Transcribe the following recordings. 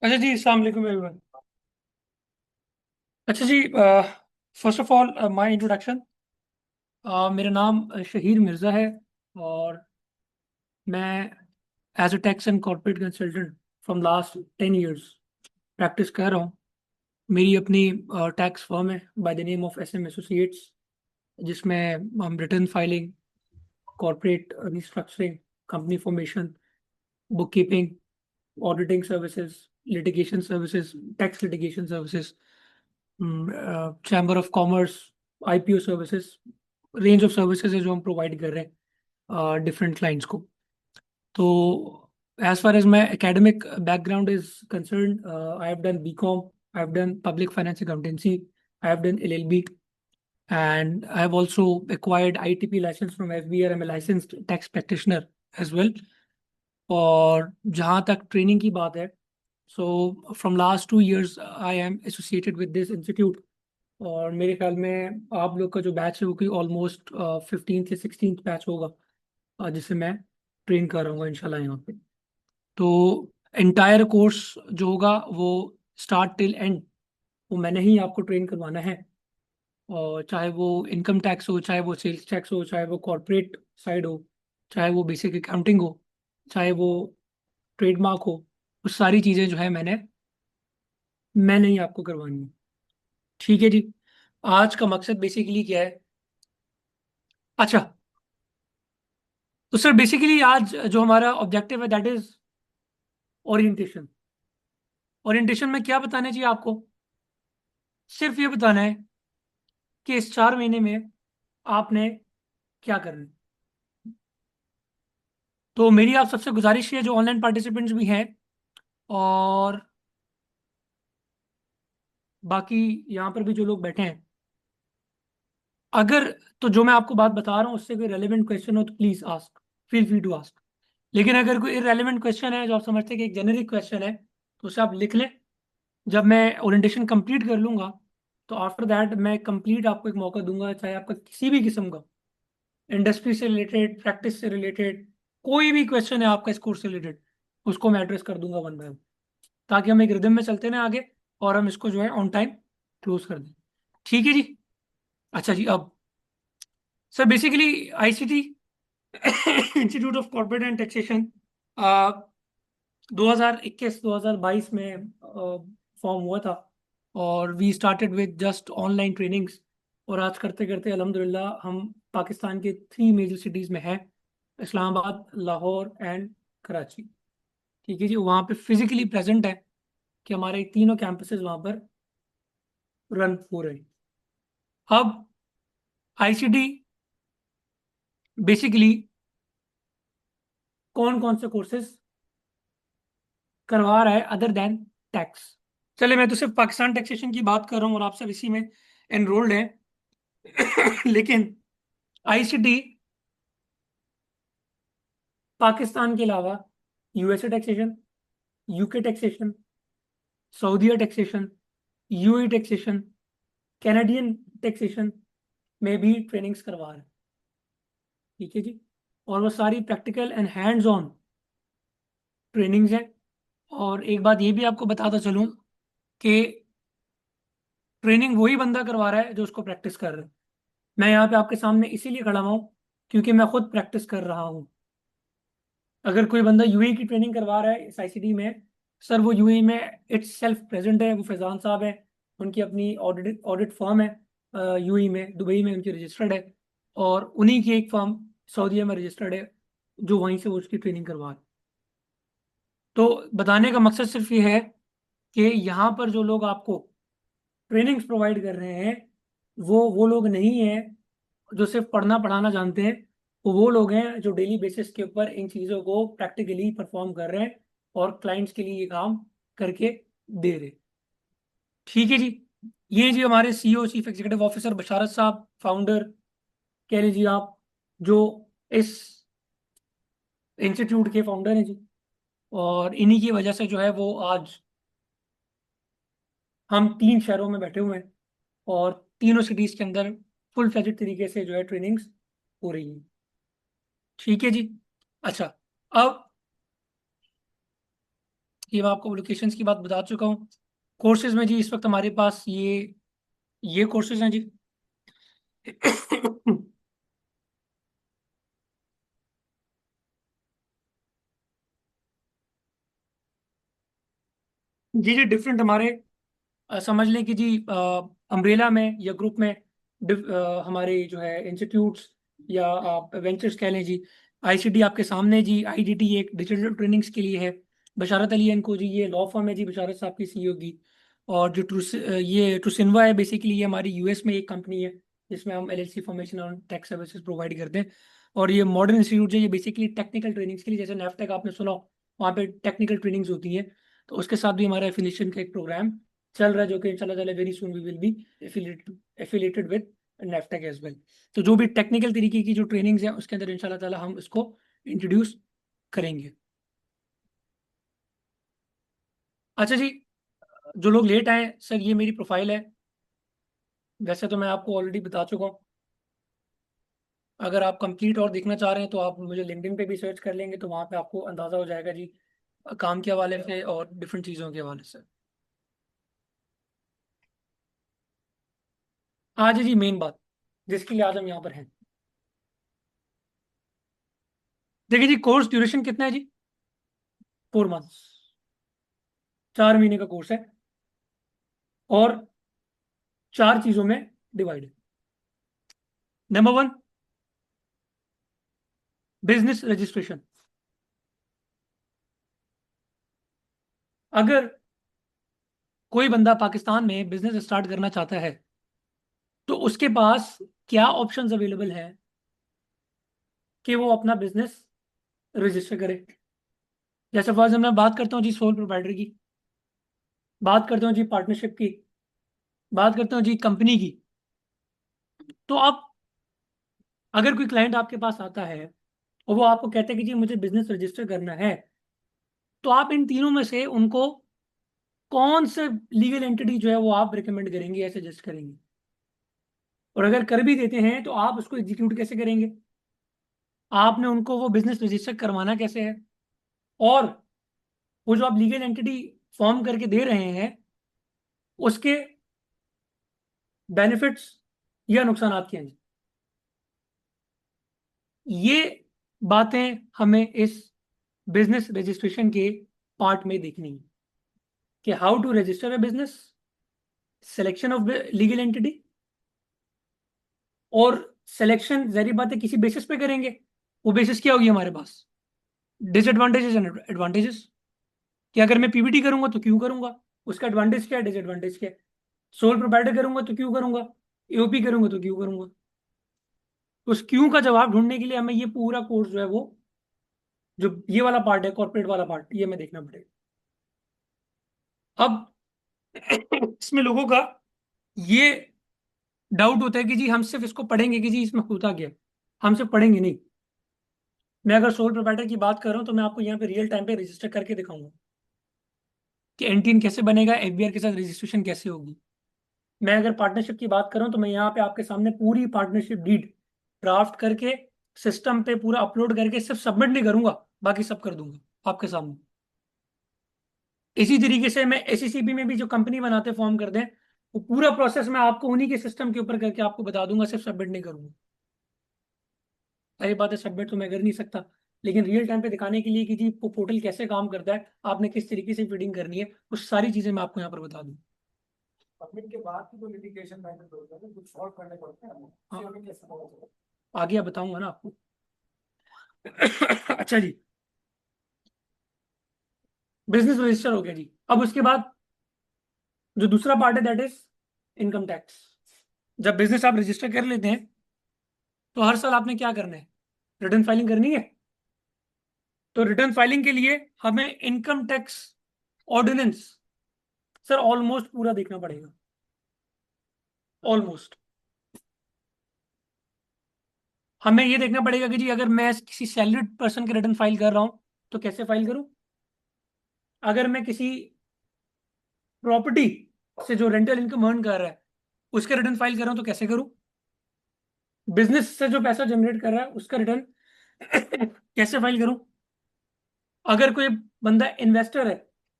अच्छा जी, अस्सलाम वालेकुम एवरीवन। अच्छा जी, first of all my introduction. मेरा नाम शहीर मिर्ज़ा है और मैं as a tax and corporate consultant from last 10 years practice कर रहा हूँ। मेरी अपनी टैक्स फर्म है by the name of S M associates, जिसमें हम return filing, corporate restructuring, company formation, book keeping, auditing services, litigation services, tax litigation services, chamber of commerce, IPO services, range of services है जो हम provide कर रहे हैं different clients को। तो as far as my academic background is concern, I have done BCom, I have done public finance accountancy, I have done LLB, and I have also acquired ITP license from FBR. I'm a licensed tax practitioner as well. और जहाँ तक training की बात है, so from last 2 years I am associated with this institute. और मेरे ख्याल में आप लोग का जो बैच है वो कोई ऑलमोस्ट 15th या 16th बैच होगा, जिसे मैं ट्रेन कर रहा हूँ इंशाल्लाह यहाँ पे। तो एंटायर कोर्स जो होगा वो स्टार्ट टिल एंड वो मैंने ही आपको ट्रेन करवाना है। और चाहे वो इनकम टैक्स हो, चाहे वो सेल्स टैक्स हो, चाहे वो कॉर्पोरेट साइड हो, चाहे वो बेसिक अकाउंटिंग हो, चाहे वो ट्रेडमार्क हो, वो सारी चीज़ें जो है मैंने ही आपको करवानी है। ठीक है जी। आज का मकसद बेसिकली क्या है? अच्छा, तो सर बेसिकली आज जो हमारा ऑब्जेक्टिव है दैट इज ओरिएंटेशन। ओरिएंटेशन में क्या बताना चाहिए आपको? सिर्फ ये बताना है कि इस 4 महीने में आपने क्या करना है। तो मेरी आप सबसे गुजारिश है, जो ऑनलाइन पार्टिसिपेंट्स भी हैं और बाकी यहाँ पर भी जो लोग बैठे हैं, अगर तो जो मैं आपको बात बता रहा हूँ उससे कोई रेलेवेंट क्वेश्चन हो तो please ask, feel free to ask. लेकिन अगर कोई इरेलीवेंट क्वेश्चन है जो आप समझते हैं कि एक जेनेरिक क्वेश्चन है, तो उसे आप लिख लें। जब मैं ओरिएंटेशन कंप्लीट कर लूंगा तो आफ्टर दैट मैं कंप्लीट आपको एक मौका दूंगा, चाहे आपका किसी भी किस्म का इंडस्ट्री से रिलेटेड, प्रैक्टिस से रिलेटेड कोई भी क्वेश्चन है आपका इस कोर्स से रिलेटेड, उसको मैं एड्रेस कर दूंगा वन बाय वन, ताकि हम एक रिदम में चलते ना आगे और हम इसको जो है ऑन टाइम क्लोज कर दें। ठीक है जी। अच्छा जी, अब sir basically ICT institute of corporate and taxation 2021-2022 में फॉर्म हुआ था। और we started with just online trainings. और आज करते करते अल्हम्दुलिल्लाह हम पाकिस्तान के 3 मेजर सिटीज़ में हैं: इस्लामाबाद, लाहौर एंड कराची। ठीक है जी, वहाँ पे फिजिकली प्रेजेंट है कि हमारे तीनों कैंपसेस वहाँ पर रन हो रहे हैं। अब आईसीटी बेसिकली कौन कौन से कोर्सेज करवा रहा है अदर देन टैक्स? चले, मैं तो सिर्फ पाकिस्तान टैक्सेशन की बात कर रहा हूँ और आप सब इसी में एनरोल्ड हैं। लेकिन आईसीटी पाकिस्तान के अलावा यूएसए टैक्सेशन, यूके टैक्सेशन, सऊदीया taxation, UAE taxation, Canadian taxation में भी ट्रेनिंग्स करवा रहे हैं। ठीक है जी। और वो सारी practical and hands on trainings हैं। और एक बात ये भी आपको बताता चलूँ कि ट्रेनिंग वही बंदा करवा रहा है जो उसको प्रैक्टिस कर रहा है। मैं यहाँ पे आपके सामने इसीलिए खड़ा हूँ क्योंकि मैं खुद प्रैक्टिस कर रहा हूँ। अगर कोई बंदा यूएई की ट्रेनिंग करवा रहा है इस आईसीटी में, सर वो यूएई में इट्स सेल्फ प्रेजेंट है, वो फैजान साहब है, उनकी अपनी ऑडिट ऑडिट फर्म है यूएई में, दुबई में उनकी रजिस्टर्ड है। और उन्हीं की एक फर्म सऊदीया में रजिस्टर्ड है जो वहीं से वो उसकी ट्रेनिंग करवा रहे हैं। तो बताने का मकसद सिर्फ ये है कि यहाँ पर जो लोग आपको ट्रेनिंग्स प्रोवाइड कर रहे हैं वो लोग नहीं हैं जो सिर्फ पढ़ना पढ़ाना जानते हैं। वो लोग हैं जो डेली बेसिस के ऊपर इन चीज़ों को प्रैक्टिकली परफॉर्म कर रहे हैं और क्लाइंट्स के लिए ये काम करके दे रहे हैं। ठीक है जी। ये जी हमारे सीईओ, चीफ एग्जीक्यूटिव ऑफिसर बशारत साहब, फाउंडर कह लीजिए आप, जो इस इंस्टीट्यूट के फाउंडर हैं जी। और इन्हीं की वजह से जो है वो आज हम 3 शहरों में बैठे हुए हैं और तीनों सिटीज के अंदर फुल फ्लेजेड तरीके से जो है ट्रेनिंग्स हो रही है। ठीक है जी। अच्छा, अब ये मैं आपको लोकेशंस की बात बता चुका हूँ। कोर्सेज में जी इस वक्त हमारे पास ये कोर्सेज हैं जी। जी जी, डिफरेंट हमारे समझ लें कि जी अम्ब्रेला में या ग्रुप में हमारे जो है इंस्टीट्यूट्स या आप वेंचर्स कह लें जी। आईसीटी आपके सामने जी, आईडीटी एक डिजिटल ट्रेनिंग्स के लिए है। बशारत अली इनको जी, ये लॉ फर्म है जी, बशारत साहब की सीईओ की। और जो ये ट्रूसिन्वा है, बेसिकली ये हमारी यूएस में एक कंपनी है जिसमें हम एलएलसी फॉर्मेशन और टैक्स सर्विसेज प्रोवाइड करते हैं। और ये मॉडर्न इंस्टीट्यूट है, ये बेसिकली टेक्निकल ट्रेनिंग्स के लिए, जैसे नेफ्टेक आपने सुना हो, वहाँ पे टेक्निकल ट्रेनिंग्स होती हैं। तो उसके साथ भी हमारा एफिलिएशन का एक प्रोग्राम चल रहा है, जो कि इंशाल्लाह ताला very soon we will be affiliated with NAVTTC as well. तो जो भी टेक्निकल तरीके की जो ट्रेनिंग्स है उसके अंदर इंशाल्लाह ताला हम इसको इंट्रोड्यूस करेंगे। अच्छा जी, जो लोग लेट आए सर, ये मेरी प्रोफाइल है। वैसे तो मैं आपको ऑलरेडी बता चुका हूँ। अगर आप कंप्लीट और देखना चाह रहे हैं तो आप मुझे लिंक्डइन पे भी सर्च कर लेंगे, तो वहाँ पे आपको अंदाज़ा हो जाएगा जी, काम के हवाले से और डिफरेंट चीज़ों के हवाले से। आज है जी मेन बात जिसके लिए आज हम यहाँ पर हैं। देखिए जी, कोर्स ड्यूरेशन कितना है जी? 4 मंथ्स, 4 महीने का कोर्स है। और 4 चीजों में डिवाइड है। Number 1, business registration. अगर कोई बंदा पाकिस्तान में बिजनेस स्टार्ट करना चाहता है तो उसके पास क्या ऑप्शंस अवेलेबल है कि वो अपना बिजनेस रजिस्टर करे। जैसे फॉर एग्जाम्पल मैं बात करता हूँ जी सोल प्रोप्राइटर की, बात करता हूँ जी पार्टनरशिप की, बात करता हूँ जी कंपनी की। तो अब अगर कोई क्लाइंट आपके पास आता है और वो आपको कहता है कि जी मुझे बिजनेस रजिस्टर करना है, तो आप इन तीनों में से उनको कौन से लीगल एंटिटी जो है वो आप रिकमेंड करेंगे या सजेस्ट करेंगे? और अगर कर भी देते हैं तो आप उसको एग्जीक्यूट कैसे करेंगे? आपने उनको वो बिजनेस रजिस्टर करवाना कैसे है? और वो जो आप लीगल एंटिटी फॉर्म करके दे रहे हैं उसके बेनिफिट्स या नुकसान क्या हैं? ये बातें हमें इस बिजनेस रजिस्ट्रेशन के पार्ट में देखनी है कि how to register a business, selection of legal entity. और सिलेक्शन जारी बात है किसी बेसिस पे करेंगे। वो बेसिस क्या होगी हमारे पास? Disadvantages and advantages. कि अगर मैं पीवीटी करूंगा तो क्यों करूंगा, उसका एडवांटेज क्या है, डिसएडवांटेज क्या है। सोल प्रोप्राइटर करूंगा तो क्यों करूंगा, एओपी करूंगा तो क्यों करूंगा। तो उस क्यों का जवाब ढूंढने के लिए हमें ये पूरा कोर्स जो है वो, जो ये वाला पार्ट है कॉर्पोरेट वाला पार्ट, ये हमें देखना पड़ेगा। अब इसमें लोगों का ये डाउट होता है कि जी हम सिर्फ इसको पढ़ेंगे कि जी इसमें होता क्या है। हम सिर्फ पढ़ेंगे नहीं। मैं अगर सोल प्रोप्राइटर की बात कर रहा हूं तो मैं आपको यहाँ पे रियल टाइम पे रजिस्टर करके दिखाऊंगा कि एनटीएन कैसे बनेगा, एफबीआर के साथ रजिस्ट्रेशन कैसे होगी। मैं अगर पार्टनरशिप की बात करूं तो मैं यहाँ पे आपके सामने पूरी पार्टनरशिप डीड ड्राफ्ट करके सिस्टम पे पूरा अपलोड करके सिर्फ सबमिट नहीं करूंगा, बाकी सब कर दूंगा आपके सामने। इसी तरीके से मैं एसईसीपी में भी जो कंपनी बनाते फॉर्म कर दें, वो पूरा प्रोसेस मैं आपको उन्हीं के सिस्टम के ऊपर करके आपको बता दूंगा, सिर्फ सबमिट नहीं करूंगा। सारी बातें सबमिट तो मैं कर नहीं सकता, लेकिन रियल टाइम पे दिखाने के लिए कि जी वो पोर्टल कैसे काम करता है, आपने किस तरीके से फीडिंग करनी है, वो सारी चीजें मैं आपको यहाँ पर बता दूँ। सबमिट के बाद की जो लिटिगेशन मैटर होता है कुछ सॉल्व करने पड़ते हैं हमें, हाँ, हमें कैसे पता चले? आगे आप बताऊंगा ना आपको। अच्छा जी, बिजनेस रजिस्टर हो गया जी। अब उसके बाद जो दूसरा पार्ट है दैट इज इनकम टैक्स। जब बिजनेस आप रजिस्टर कर लेते हैं तो हर साल आपने क्या करना है, रिटर्न फाइलिंग करनी है। तो रिटर्न फाइलिंग के लिए हमें income tax ordinance sir almost पूरा देखना पड़ेगा। ऑलमोस्ट हमें ये देखना पड़ेगा कि जी अगर मैं किसी सैलरीड पर्सन के रिटर्न फाइल कर रहा हूं तो कैसे फाइल करूं। अगर मैं किसी प्रॉपर्टी से जो रेंटल इनकम अर्न कर रहा है उसके रिटर्न फाइल कर रहा हूं तो कैसे करूं। बिजनेस से जो पैसा जनरेट कर रहा है उसका रिटर्न कैसे फाइल करूं। अगर कोई बंदा इन्वेस्टर है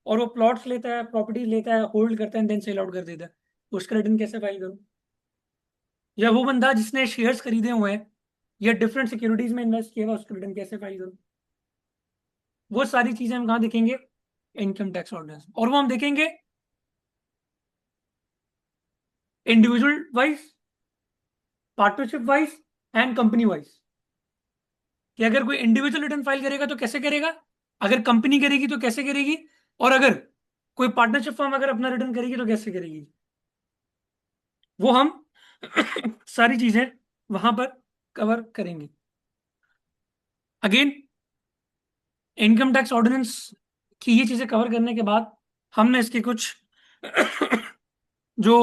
और वो प्लॉट्स लेता है, प्रॉपर्टी लेता है, होल्ड करता है, देन सेल आउट कर देता है, उसका रिटर्न कैसे फाइल करूं? या वो बंदा जिसने शेयर्स खरीदे हुए हैं या डिफरेंट सिक्योरिटीज में इन्वेस्ट किया हुआ, उसका रिटर्न कैसे फाइल करूं? वो सारी चीजें हम कहाँ देखेंगे? Income tax ordinance. और वो हम देखेंगे individual wise, partnership wise and company wise. कि अगर कोई इंडिविजुअल रिटर्न फाइल करेगा तो कैसे करेगा, अगर कंपनी करेगी तो कैसे करेगी, और अगर कोई पार्टनरशिप फर्म अगर अपना रिटर्न करेगी तो कैसे करेगी। वो हम सारी चीजें वहां पर कवर करेंगे। अगेन, इनकम टैक्स ऑर्डिनेंस की ये चीजें कवर करने के बाद हमने इसके कुछ जो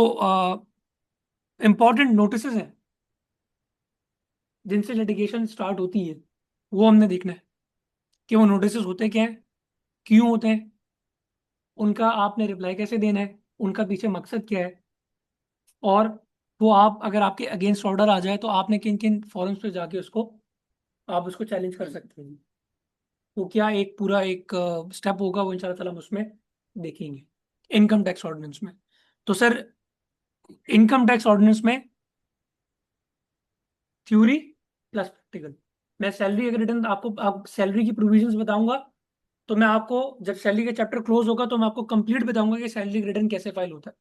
इंपॉर्टेंट नोटिस हैं जिनसे लिटिगेशन स्टार्ट होती है, वो हमने देखना है कि वो नोटिस होते क्या है, क्यों होते हैं, उनका आपने रिप्लाई कैसे देना है, उनका पीछे मकसद क्या है, और वो आप अगर आपके अगेंस्ट ऑर्डर आ जाए तो आपने किन किन फॉरम्स पे जाके उसको आप उसको चैलेंज कर सकते हैं। तो क्या एक पूरा एक स्टेप होगा, वो इंशाल्लाह ताला हम उसमें देखेंगे इनकम टैक्स ऑर्डिनेंस में। तो सर, इनकम टैक्स ऑर्डिनेंस में थ्योरी प्लस प्रैक्टिकल। मैं सैलरी अगर रिटर्न आपको आप सैलरी की प्रोविजंस बताऊंगा तो मैं आपको जब सैलरी का चैप्टर क्लोज होगा तो मैं आपको कंप्लीट बताऊंगा कि सैलरी रिटर्न कैसे फाइल होता है।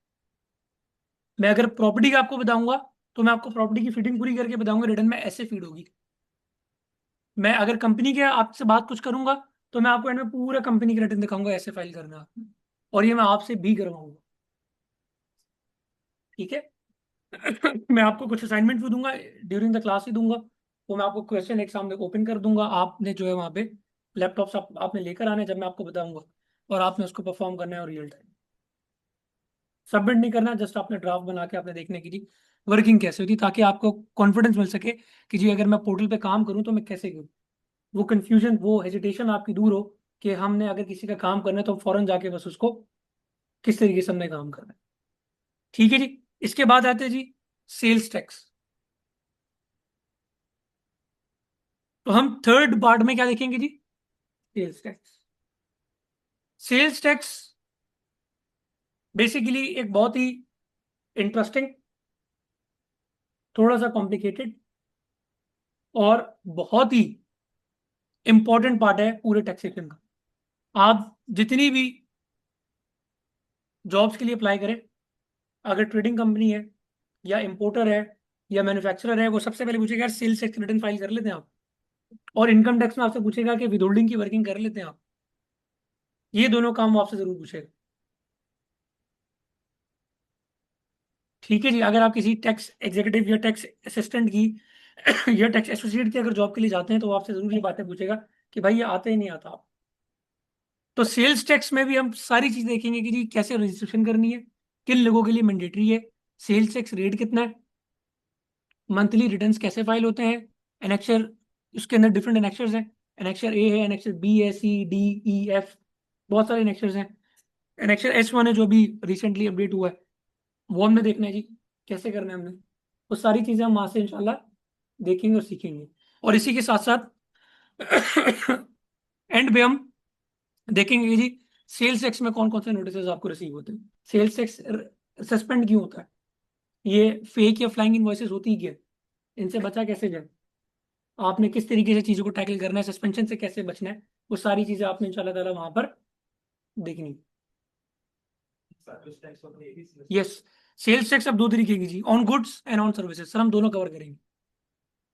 मैं अगर प्रॉपर्टी का आपको बताऊंगा तो मैं आपको प्रॉपर्टी की फिटिंग पूरी करके बताऊंगा रिटर्न में ऐसे फीड होगी। मैं अगर कंपनी के आपसे बात कुछ करूंगा तो मैं आपको एंड में पूरा कंपनी का रिटर्न दिखाऊंगा ऐसे फाइल करना, और ये मैं आपसे भी करवाऊंगा। ठीक है। मैं आपको कुछ असाइनमेंट भी दूंगा, ड्यूरिंग द क्लास ही दूंगा। वो मैं आपको क्वेश्चन एक सामने ओपन कर दूंगा, आपने जो है वहाँ पे लैपटॉप से आपने लेकर आना है जब मैं आपको बताऊंगा, और आपने उसको परफॉर्म करना है और रियल टाइम सबमिट नहीं करना। जस्ट आपने ड्राफ्ट बना के आपने देखने की जी वर्किंग कैसे होती है, ताकि आपको कॉन्फिडेंस मिल सके कि जी अगर मैं पोर्टल पे काम करूँ तो मैं कैसे करूँ। वो कंफ्यूजन, वो हेजिटेशन आपकी दूर हो कि हमने अगर किसी का काम करना है तो फौरन जाके बस उसको किस तरीके से हमने काम करना है। ठीक है जी। इसके बाद आते हैं जी सेल्स टैक्स। तो हम थर्ड पार्ट में क्या देखेंगे जी? Sales tax. Sales tax basically एक बहुत ही इंटरेस्टिंग, थोड़ा सा कॉम्प्लिकेटेड और बहुत ही इंपॉर्टेंट पार्ट है पूरे टैक्सेशन का। आप जितनी भी जॉब्स के लिए अप्लाई करें, अगर ट्रेडिंग कंपनी है या इंपोर्टर है या मैन्युफैक्चरर है, वो सबसे पहले पूछेगा यार सेल्स टैक्स रिटर्न फाइल कर लेते हैं आप, और इनकम टैक्स में आपसे पूछेगा कि विदहोल्डिंग की वर्किंग कर लेते हैं आप। ये दोनों काम वो आपसे जरूर पूछेगा। ठीक है जी। अगर आप किसी टैक्स एग्जीक्यूटिव या टैक्स असिस्टेंट की या टैक्स एसोसिएट की अगर जॉब के लिए जाते हैं तो वो आपसे जरूर ये बातें पूछेगा कि भाई ये आता ही नहीं आता आप। तो सेल्स टैक्स में भी हम सारी चीज देखेंगे कि जी कैसे रजिस्ट्रेशन करनी है, किन लोगों के लिए मैंडेटरी है, सेल्स टैक्स रेट कितना है, मंथली रिटर्न्स कैसे फाइल होते हैं, एनेक्चर, उसके अंदर डिफरेंट एनेक्चर्स हैं। एनेक्चर ए है, एनेक्चर बी है, सी डी ई एफ, बहुत सारे एनेक्चर्स हैं। एनेक्चर S1 है जो भी रिसेंटली अपडेट हुआ है, वो हमने देखना है जी कैसे करना है हमने। वो सारी चीजें हम वहां से इंशाल्लाह देखेंगे और सीखेंगे। और इसी के साथ साथ एंड पे हम देखेंगे कि जी सेल्स टैक्स में कौन कौन से नोटिस आपको रिसीव होते हैं, सेल्स टैक्स सस्पेंड क्यों होता है, ये फेक या फ्लाइंग इनवॉइसेस होती ही क्या है, इनसे बचा कैसे जाए, आपने किस तरीके से चीजों को टैकल करना है, सस्पेंशन से कैसे बचना है, वो सारी चीजें आपने इंशाल्लाह ताला वहां पर देखनी। सर्विस टैक्स और ये भी यस, सेल्स टैक्स अब दो तरीके की जी, on goods and on services. Sir हम दोनों कवर करेंगे।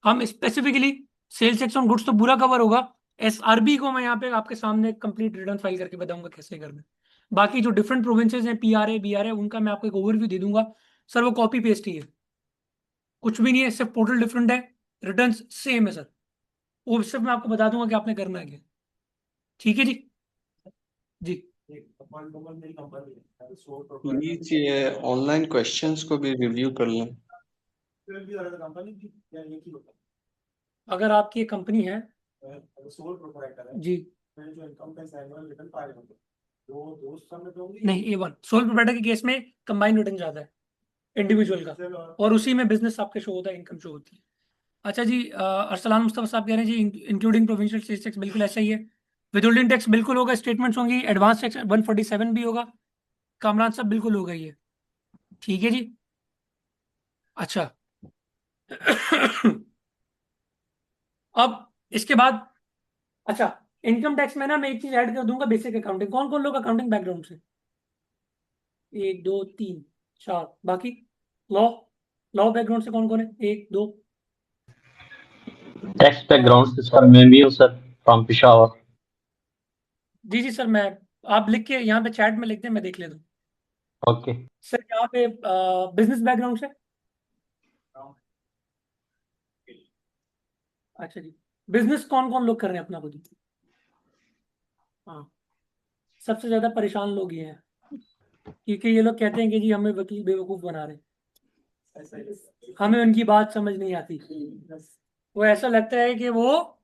हम specifically sales tax on goods तो पूरा कवर होगा, SRB को मैं यहाँ पे आपके सामने कंप्लीट रिटर्न फाइल करके बताऊंगा कैसे करना है। बाकी जो डिफरेंट प्रोविंसेस हैं, PRA BRA, उनका मैं आपको एक ओवरव्यू दे दूंगा। सर वो कॉपी पेस्ट ही है, कुछ भी नहीं है, सिर्फ पोर्टल डिफरेंट है, रिटर्न सेम है सर। वो सिर्फ मैं आपको बता दूंगा कि आपने करना है क्या। ठीक है जी। जी एक अपन डबल मेरी कंपनी है सोल प्लीज ये ऑनलाइन क्वेश्चंस को भी रिव्यू कर लें। कंपनी की या एक ही होता अगर आपकी एक कंपनी है है सोल प्रोप्राइटर है, जी, मैंने जो income tax annual return file होते वो दोस्त सब में दोगे नहीं A1 सोल प्रोप्राइटर के केस में कंबाइंड रिटर्न ज्यादा है इंडिविजुअल का, और उसी में बिजनेस आपके शो होता है, इनकम शो होती है। अच्छा जी, अरसलान मुस्तफा साहब कह रहे हैं जी इंक्लूडिंग प्रोविंशियल सेल्स टैक्स, बिल्कुल ऐसा ही है। विदहोल्डिंग टैक्स बिल्कुल होगा, स्टेटमेंट्स होंगी, एडवांस टैक्स 147 भी होगा। कामरान साहब बिल्कुल होगा ये। ठीक है जी। अच्छा। अब इसके बाद, अच्छा, इनकम टैक्स में ना मैं एक चीज ऐड कर दूंगा, बेसिक अकाउंटिंग। कौन कौन लोग अकाउंटिंग बैकग्राउंड से? 1 2 3 4। बाकी लॉ, लॉ बैकग्राउंड से कौन कौन है? 1 2। टैक्स बैकग्राउंड से सर मैं भी हूँ सर, फ्रॉम पिशावर। जी जी सर, मैं, आप लिख के यहाँ पे चैट में लिखते हैं, मैं देख लेता हूँ। ओके। सर यहाँ पे बिजनेस बैकग्राउंड से? अच्छा जी। बिजनेस कौन कौन लोग कर रहे हैं अपना खुद? हाँ, सबसे ज्यादा परेशान लोग ये हैं, क्योंकि ये लोग कहते हैं कि जी हमें वकील बेवकूफ बना रहे हैं, हमें उनकी बात समझ नहीं आती। वो ऐसा लगता है कि वो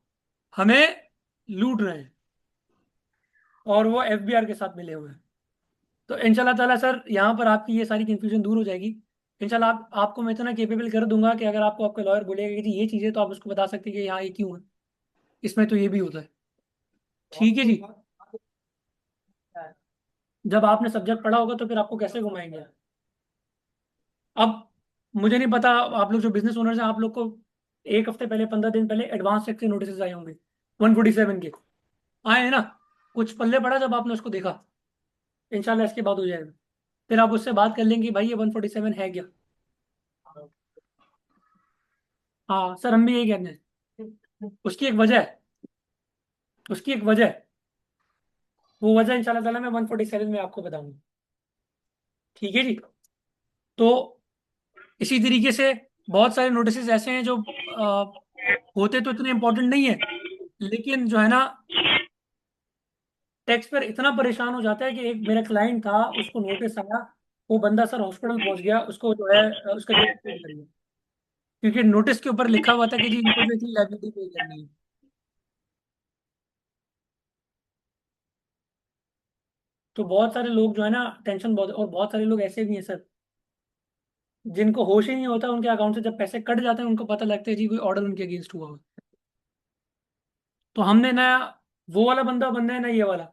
हमें लूट रहे हैं, और वो एफबीआर के साथ मिले हुए हैं। तो इंशाल्लाह ताला सर यहाँ पर आपकी ये सारी कंफ्यूजन दूर हो जाएगी। इंशाल्लाह आपको मैं इतना केपेबल कर दूंगा कि अगर आपको आपका लॉयर बोलेगा कि जी ये चीज़ें, तो आप उसको बता सकते हैं कि यहाँ ये क्यों है, इसमें तो ये भी होता है। ठीक है जी। जब आपने सब्जेक्ट पढ़ा होगा तो फिर आपको कैसे घुमाएंगे? अब मुझे नहीं पता, आप लोग जो बिजनेस ओनर्स हैं, आप लोग को 1 हफ्ते पहले, 15 दिन पहले एडवांस टैक्स के नोटिस आए होंगे 147 के। आए हैं ना? कुछ पल्ले पड़ा जब आपने उसको देखा? इंशाल्लाह इसके बाद हो जाएगा। फिर आप उससे बात कर लेंगे कि भाई ये 147 है क्या। हाँ सर, हम भी यही कहते हैं। उसकी एक वजह है, उसकी एक वजह है। वो वजह इंशाल्लाह ताला मैं 147 में आपको बताऊंगा। ठीक है जी। तो इसी तरीके से बहुत सारे नोटिस ऐसे हैं जो होते तो इतने इंपॉर्टेंट नहीं है, लेकिन जो है ना, टैक्स पर इतना परेशान हो जाता है कि एक मेरा क्लाइंट था, उसको नोटिस आया, वो बंदा सर हॉस्पिटल पहुंच गया, उसको जो है उसका जो पे करिए, क्योंकि नोटिस के ऊपर लिखा हुआ था कि जी इनको जो इतनी लाइबिलिटी पे करनी है। तो बहुत सारे लोग जो है ना, टेंशन बहुत, और बहुत सारे लोग ऐसे भी हैं सर, जिनको होश ही नहीं होता, उनके अकाउंट से जब पैसे कट जाते हैं उनको पता लगता है जी कोई ऑर्डर उनके अगेंस्ट हुआ हो। तो हमने ना वो वाला बंदा बनना है ना ये वाला,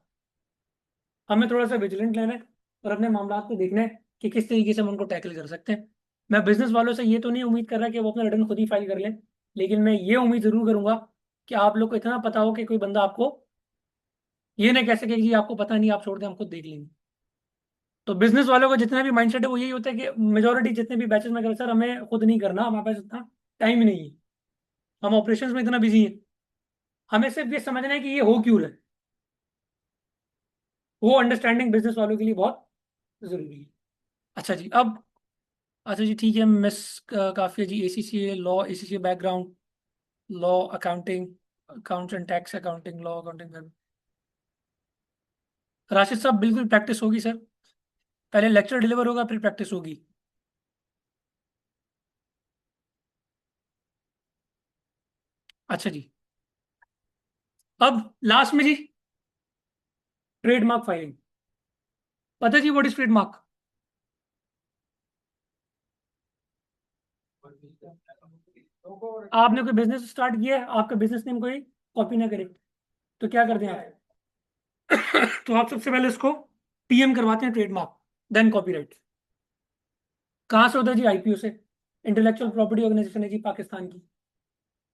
हमें थोड़ा सा विजिलेंट रहना है और अपने मामला को देखना है कि किस तरीके से हम उनको टैकल कर सकते हैं। मैं बिजनेस वालों से ये तो नहीं उम्मीद कर रहा कि वो अपना रिटर्न खुद ही फाइल कर लें, लेकिन मैं ये उम्मीद जरूर करूंगा कि आप लोग को इतना पता हो कि कोई बंदा आपको ये ना कह सके कि जी आपको पता नहीं, आप छोड़ दें, हम खुद देख लेंगे। तो बिजनेस वालों का जितना भी माइंडसेट है वो यही होता है कि मेजोरिटी जितने भी बैचेस में कर, सर हमें खुद नहीं करना, हमारे पास इतना टाइम ही नहीं है, हम ऑपरेशंस में इतना बिजी हैं, हमें सिर्फ ये समझना है कि ये हो क्यों रहा है। वो अंडरस्टैंडिंग बिजनेस वालों के लिए बहुत जरूरी है। अच्छा जी। अब, अच्छा जी ठीक है, मिस काफी है जी, ACCA law, ACCA background, law, accounting, accounts and tax, accounting, law, accounting. Rashid sahab बिल्कुल प्रैक्टिस होगी सर, पहले लेक्चर डिलीवर होगा फिर प्रैक्टिस होगी। अच्छा जी। अब लास्ट में जी, ट्रेडमार्क फाइलिंग। पता है जी व्हाट इज ट्रेडमार्क? आपने कोई बिजनेस स्टार्ट किया है, आपका बिजनेस नेम कोई कॉपी ना करे, तो क्या करते हैं आप? तो आप सबसे पहले उसको टीएम करवाते हैं, ट्रेडमार्क, देन कॉपीराइट। कहाँ से होता है जी? आईपीओ से, इंटेलेक्चुअल प्रॉपर्टी ऑर्गेनाइजेशन है जी पाकिस्तान की।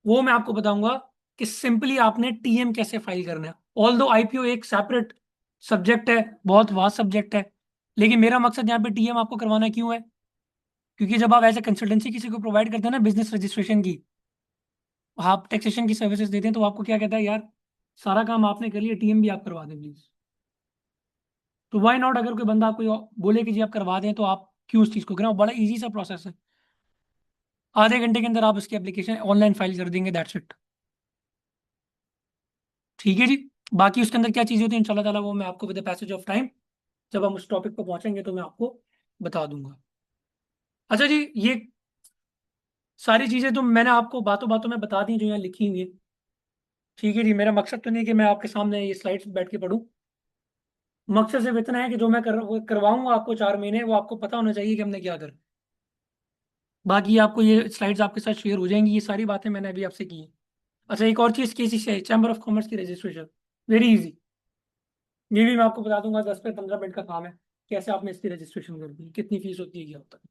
वो मैं आपको बताऊंगा कि सिंपली आपने टीएम कैसे फाइल करना है। ऑल दो आईपीओ एक सेपरेट सब्जेक्ट है, बहुत वास्ट सब्जेक्ट है, लेकिन मेरा मकसद यहाँ पे टीएम आपको करवाना क्यों है? क्योंकि जब आप एज ए कंसल्टेंसी किसी को प्रोवाइड करते हैं ना बिजनेस रजिस्ट्रेशन की, आप टैक्सेशन की सर्विसेज देते हैं, तो आपको क्या कहता है यार, सारा काम आपने कर लिया, टीएम भी आप करवा दें प्लीज। तो वाई नॉट, अगर कोई बंदा आपको बोले कि जी आप करवा दें, तो आप क्यों उस चीज़ को कराओ? बड़ा इजी सा प्रोसेस है, आधे घंटे के अंदर आप उसकी एप्लीकेशन ऑनलाइन फाइल कर देंगे, दैट्स इट। ठीक है जी। बाकी उसके अंदर क्या चीज़ें होती हैं इंशाल्लाह ताला, वो मैं आपको with the passage of time, जब हम उस टॉपिक पर पहुंचेंगे तो मैं आपको बता दूंगा। अच्छा जी, ये सारी चीज़ें तो मैंने आपको बातों बातों में बता दी जो यहाँ लिखी हुई है। ठीक है जी। मेरा मकसद तो नहीं है कि मैं आपके सामने ये स्लाइड्स बैठ के पढूं, मकसद सिर्फ इतना है कि जो मैं करवाऊंगा आपको 4 महीने, वो आपको पता होना चाहिए कि हमने क्या कर। बाकी आपको ये स्लाइड्स आपके साथ शेयर हो जाएंगी, ये सारी बातें मैंने अभी आपसे की हैं। अच्छा, एक और चीज़, केसीसी चैम्बर ऑफ कॉमर्स की रजिस्ट्रेशन, वेरी इजी। ये भी मैं आपको बता दूंगा, 10 से 15 मिनट का काम है, कैसे आपने इसकी रजिस्ट्रेशन करनी है, कितनी फीस होती है क्या होता है।